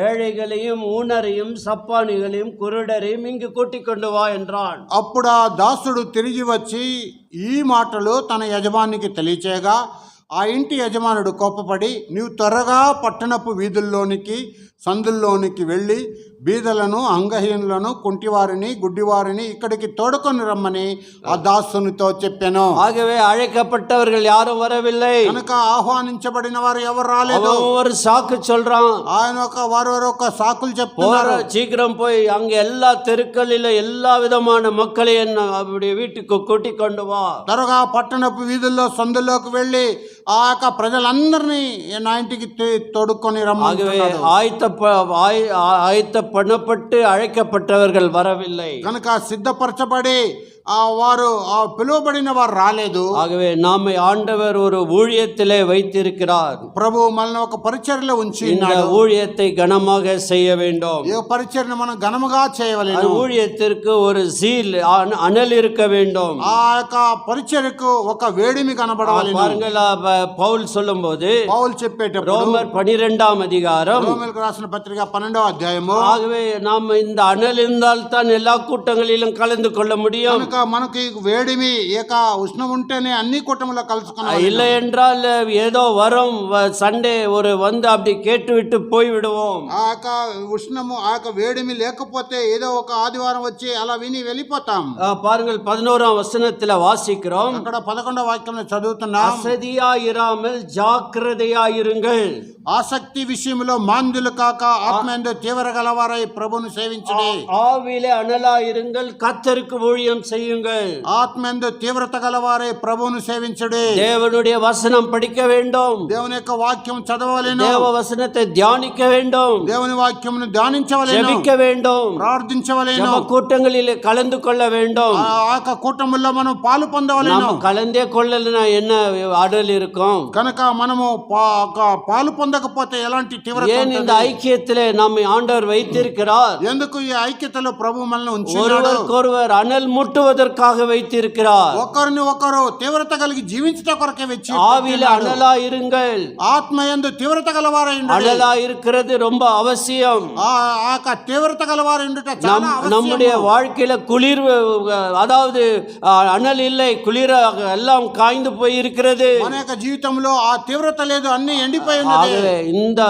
ஏழைகளையும் ஊனரையும் சப்பானிகளையும் குருடரையும் இங்கு கூட்டிக் கொண்டு வா என்றான். అప్పుడు ఆ దాసుడు తిరిగి వచ్చి ఈ మాటలు తన యజమానికి తెలియచేయగా, ఆ ఇంటి యజమానుడు కోపపడి, నీవు త్వరగా పట్టణపు వీధుల్లోనికి సందుల్లోనికి వెళ్ళి బీదలను, అంగహీనులను, కుంటివారిని, గుడ్డివారిని ఇక్కడికి తోడుకొని రమ్మని ఆ దాసునితో చెప్పాను. ஆகவே அழைக்கப்பட்டவர்கள் யாரும் வரவில்லை. కనుక ఆహ్వానించబడిన వారు ఎవరు రాలేదు. ஒரு சாக்கு சொல்றான். ఆయన వారు ఒక సాకులు போற చెప్తున్నారు. சீக்கிரம் போய் அங்க எல்லா தெருக்களில எல்லா விதமான மக்களை அவருடைய வீட்டுக்கு கூட்டி கொண்டு வா. త్వరగా పట్టణపు వీధుల్లో సందుల్లోకి వెళ్ళి ఆ యొక్క ప్రజలందరినీ నా ఇంటికి తోడుకొని ஆகவே రమ్మంటున్నాడు. ஆயத்த பண்ணப்பட்டு அழைக்கப்பட்டவர்கள் வரவில்லை. కనుక సిద్ధపరచబడి వారు పిలువబడిన వారు రాలేదు. ஆகவே நாமை ஆண்டவர் ஒரு ஊழியத்திலே வைத்திருக்கிறார். ప్రభు మనల్ని ఒక పరిచర్యలో ఉంచి இந்த ஊழியத்தை கனமாக செய்ய வேண்டும். ఈ పరిచర్యను మనం ఘనముగా చేయవలెను. ஊழியத்திற்கு ஒரு சீல் அனல் இருக்க வேண்டும். ఆ యొక్క పరిచర్యకు ఒక వేడిమి కనబడవలెను. பாருங்கள், பவுல் சொல்லும்போது పౌలు చెప్పేటప్పుడు ரோமர் 12ஆம் அதிகாரம் రోమీయులకు రాసిన పత్రిక 12వ అధ్యాయము. ஆகவே நாம் இந்த அனல் இருந்தால் தான் எல்லா கூட்டங்களிலும் கலந்து கொள்ள முடியும். కనుక మనకి వేడిమి ఏక ఉష్ణం ఉంటేనే అన్ని కూటములో కలుసుకున్నాం. இல்லை என்றால் ஏதோ வரும் சண்டே ஒரு வந்து அப்படி கேட்டு விட்டு போய் விடுவோம். ఆ యొక్క ఉష్ణము ఆ యొక్క వేడిమి లేకపోతే ఏదో ఒక ఆదివారం వచ్చి అలా విని వెళ్ళిపోతాం. பாருங்கள், 11ஆம் வசனத்துல வாசிக்கிறோம். అక్కడ 11వ వాక్యంలో చదువుతున్నాం. அசதியாயிராமல் ஜாக்கிரதையாயிருங்கள். ఆసక్తి విషయంలో మాంద్యులు కాక ఆత్మయందు తీవ్ర గలవారై ప్రభువును సేవించుడి. ஆவிலே அனலாயிருங்கள், கர்த்தருக்கு ஊழியம் செய்யுங்கள். ఆత్మయందు తీవ్రత గలవారై ప్రభువును సేవించుడి. தேவனுடைய வசனம் படிக்க வேண்டும். దేవుని యొక్క వాక్యం చదవవలెను. தேவ వசனத்தை தியானிக்க வேண்டும். దేవుని వాక్యమును ధ్యానించవలెను. ஜெபிக்க வேண்டும். ప్రార్థించవలెను. ஜெப கூட்டங்களிலே கலந்து கொள்ள வேண்டும். ఆ యొక్క కూటముల్లో మనం పాలు పొందవలెను. நாம் கலந்தே கொள்ளலனா என்ன அடல் இருக்கும்? కనుక మనము పాలు పొందకపోతే ఎలాంటి తీవ్రత ஏன் இந்த ஐக்கியத்திலே நம்மை ஆண்டவர் வைத்திருக்கிறார்? ఎందుకు ఈ ఐక్యతలో ప్రభు మనల్ని ఉంచాడు? ஒருவருக்கொருவர் அனல் மூட்டுவதற்காக வைத்திருக்கிறார். ఒకరిని ఒకరు తీవ్రత కలిగి జీవించట కొరకే వెచ్చి ஆவியிலே அனலா இருங்கள். ఆత్మయందు తీవ్రత గలవారై ఉండుడి. அனலா இருக்கிறது ரொம்ப அவசியம். ఆ యొక్క తీవ్రత గలవారై ఉండుట చాలా అవసరం. நம்முடைய வாழ்க்கையில குளிர், அதாவது அனல் இல்லை, குளிர எல்லாம் காய்ந்து போய் இருக்கிறது. మన యొక్క జీవితంలో ఆ తీవ్రత లేదు, అన్ని ఎండిపోయి ఉన్నది. இந்த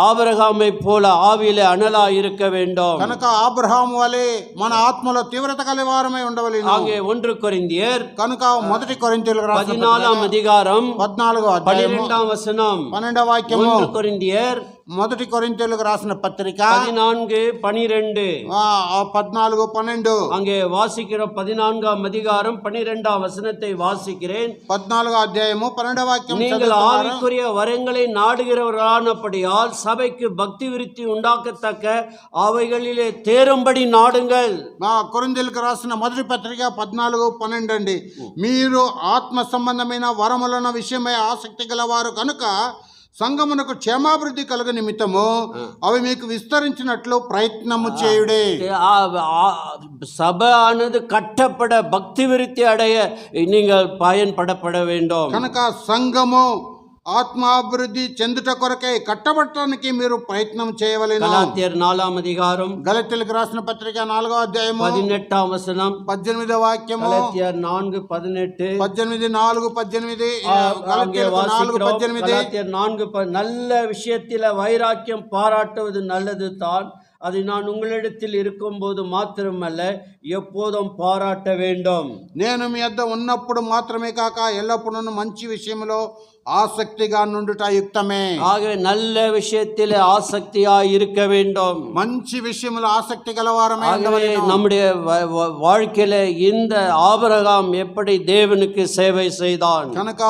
ஆபிரகாமை போல ஆவியிலே அனலா இருக்க வேண்டும். కనుక అబ్రహాము వలె మన ఆత్మలో తీవ్రత గలవారమై ఉండవలెను. ஆగే 1 కొరింథీయర్ కనుక మొదటి కొరింథీయులకు రాసిన 14ఆం అధికారం 14వ అధ్యాయము 12వ వచనం. 12వ వాక్యము. 1 కొరింథీయర్ మొదటి కొరింథీయులకు రాసిన పత్రిక 14:12. 14:12. அங்கே வாசிக்கிற 14ஆம் அதிகாரம் 12ஆம் வசனத்தை வாசிக்கிறேன். 14వ అధ్యాయము 12వ వాక్యం நீங்கள் చదువుతున్నారు. ஆவிக்குரிய வரங்களை நாடுகிறவரானபடியால் சபைக்கு பக்தி விருத்தி உண்டாக்கத்தக்க அவைகளிலே தேரும்படி நாடுங்கள். మా కొరింథీయులకు రాసిన మొదటి పత్రిక 14:12 అండి. మీరు ఆత్మ సంబంధమైన వరములన విషయమై ఆసక్తి గలవారు కనుక సంఘమునకు క్షేమాభివృద్ధి కలుగ నిమిత్తము అవి మీకు విస్తరించినట్లు ప్రయత్నము చేయుడే. சபையானது கட்டப்பட பக்தி விருத்தி அடைய நீங்கள் பயன்படப்பட வேண்டும். కనుక సంఘము ఆత్మాభివృద్ధి చెందుట కొరకై కట్టబట్టడానికి మీరు ప్రయత్నం చేయవలెను. గలాత్యర్ 4ఆం అధికారం గలతీయులకు రాసిన పత్రిక 4వ అధ్యాయము 18వ వచనం. 18వ వాక్యము. గలాత్యర్ 4:18. 18:4-18. గలతీయులకు 4:18. గలాత్యర్ 4 நல்ல விஷயத்தில வைராக்கியம் பாராட்டுவது நல்லது தான். அது நான் உங்களிடத்தில் இருக்கும்போது மாத்திரமல்ல, எப்போதும் பாராட்ட வேண்டும். నేను మీ వద్ద ఉన్నప్పుడు మాత్రమే కాక ఎల్లప్పుడూ మంచి విషయంలో ఆసక్తిగా నుండుట యుక్తమే. ஆகவே நல்ல விஷயத்திலே ஆசக்தியாய் இருக்க வேண்டும். మంచి విషయంలో ఆసక్తి గలవారమే ఉండవలెను. நம்முடைய வாழ்க்கையில இந்த ஆபிரகாம் எப்படி தேவனுக்கு சேவை செய்தான்? కనుక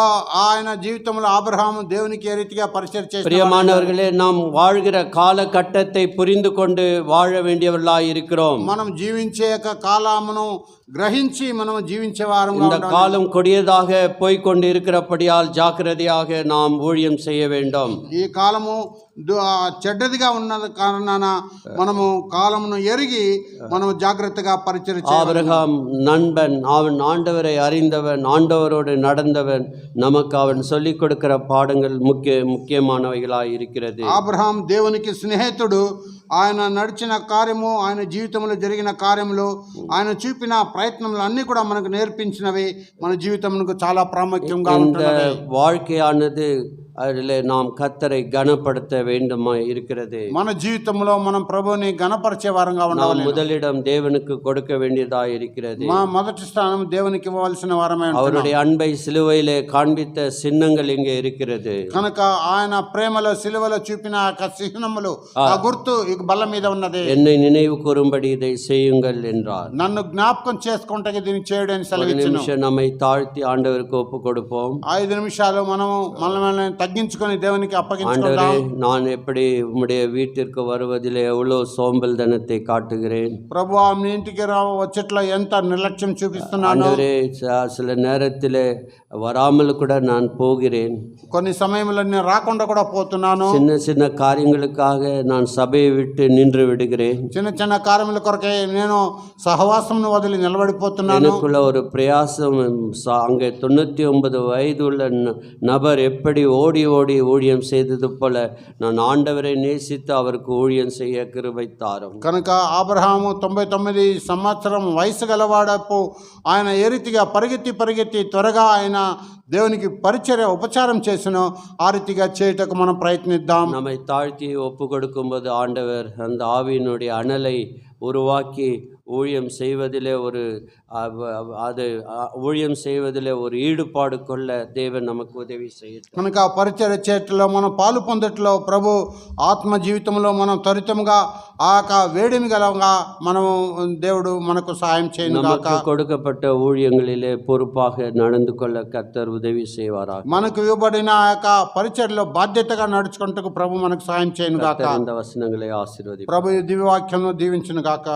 ఆయన జీవితంలో అబ్రహాము దేవునికి ఏ రీతిగా పరిచర్య చేశాడు. பிரியமானவர்களே, நாம் வாழ்கிற காலகட்டத்தை புரிந்து கொண்டு வாழ வேண்டியவர்களாய் இருக்கிறோம். మనం జీవించే కాలమును గ్రహించి మనం జీవించే వారంగా இந்த காலம் கொடியதாக போய்கொண்டு இருக்கிறபடியால் ஜாக்கிரதையாக நாம் ஊழியம் செய்ய வேண்டும். ఈ కాలము చెడ్డదిగా ఉన్నది కారణాన మనము కాలమును ఎరిగి మనము జాగ్రత్తగా పరిచర్య చేయాలి. ஆபிரகாம் நண்பன், அவன் ஆண்டவரை அறிந்தவன், ஆண்டவரோடு நடந்தவன். நமக்கு அவன் சொல்லிக் கொடுக்கிற பாடங்கள் முக்கியமானவைகளாய் இருக்கிறது. అబ్రహాం దేవునికి స్నేహితుడు. ఆయన నడిచిన కార్యము, ఆయన జీవితంలో జరిగిన కార్యములు, ఆయన చూపిన ప్రయత్నములు అన్నీ కూడా మనకు నేర్పించినవి మన జీవితమునకు చాలా ప్రాముఖ్యంగా ఉంటుంది. வாழ்க்கையானது அதிலே நாம் கர்த்தரை கனப்படுத்த வேண்டுமாய் இருக்கிறது. మన జీవితంలో మనం ప్రభువుని గణపరిచే వారంగా நாம் ఉండాలి. முதலிடம் தேவனுக்கு கொடுக்க வேண்டியதாய் இருக்கிறது. మా మొదటి స్థానం దేవునికి ఇవ్వవలసిన వారమే ఉంటున్నాం. அவருடைய அன்பை சிலுவையிலே காண்பித்த சின்னங்கள் இங்கே இருக்கிறது. కనుక ఆయన ప్రేమలో సిలువలో చూపిన ఆ చిహ్నములు ఆ గుర్తు ఈ బల్ల మీద ఉన్నది. என்னை நினைவு கூறும்படி இதை செய்யுங்கள் என்றார். నన్ను జ్ఞాపకం చేసుకుంటే దీన్ని చేయడానికి ஒரு సెలవిచ్చును. நிமிஷம் நம்மை தாழ்த்தி ஆண்டவருக்கு ஒப்பு கொடுப்போம். 5 నిమిషాలు మనము మనల్ని తగ్గించుకొని దేవునికి ஆண்டவரே, అప్పగించుకుందాం. நான் எப்படி உம்முடைய வீட்டிற்கு வருவதிலே எவ்வளவு சோம்பல் தனத்தை காட்டுகிறேன். ప్రభువా మీ ఇంటికి వచ్చేట్లో ఎంత నిర్లక్ష్యం చూపిస్తున్నాను. ஆண்டவரே, சில நேரத்திலே வராமல் கூட நான் போகிறேன். కొన్ని సమయంలో నేను రాకుండా కూడా పోతున్నాను. சின்ன சின்ன காரியங்களுக்காக நான் சபையை விட்டு நின்று விடுகிறேன். చిన్న చిన్న కార్యముల కొరకే నేను సహవాసంను వదిలి నిలబడిపోతున్నాను. எனக்குள்ள ஒரு பிரயாசம், அங்கே 99 வயது உள்ள நபர் எப்படி ஓடி ஓடி ஊழியம் செய்தது போல நான் ஆண்டவரை நேசித்து அவருக்கு ஊழியம் செய்ய கிருபை தாரும். కనుక అబ్రహాము 99 సంవత్సరం వయసు గలవాడపు ఆయన ఏ రీతిగా పరిగెత్తి త్వరగా ఆయన దేవునికి పరిచర్య ఉపచారం చేసినో ఆ రీతిగా చేయటకు మనం ప్రయత్నిద్దాం. நம்மை தாழ்த்தி ஒப்பு கொடுக்கும்போது ஆண்டவர் அந்த ஆவியினுடைய அனலை உருவாக்கி ஊழியம் செய்வதிலே ஊழியம் செய்வதிலே ஒரு ஈடுபாடு கொள்ள தேவன் நமக்கு உதவி செய்யும். కనుక పరిచర్య చేయటంలో మనం పాలు పొందట్లో ప్రభు ఆత్మ జీవితంలో మనం త్వరితముగా ఆ వేడిమి గలగా మనం దేవుడు మనకు సహాయం చేయను గాక. நமக்கு கொடுக்கப்பட்ட ஊழியங்களிலே பொறுப்பாக நடந்து கொள்ள கர்த்தர் உதவி செய்வாராக. మనకు ఇవ్వబడిన ఆ యొక్క పరిచర్యలో బాధ్యతగా నడుచుకుంటకు ప్రభు మనకు సహాయం చేయను గాక. இந்த வசனங்களை ஆசீர்వதி. ప్రభు ఈ దివ్యవాక్యం దీవించును గాక.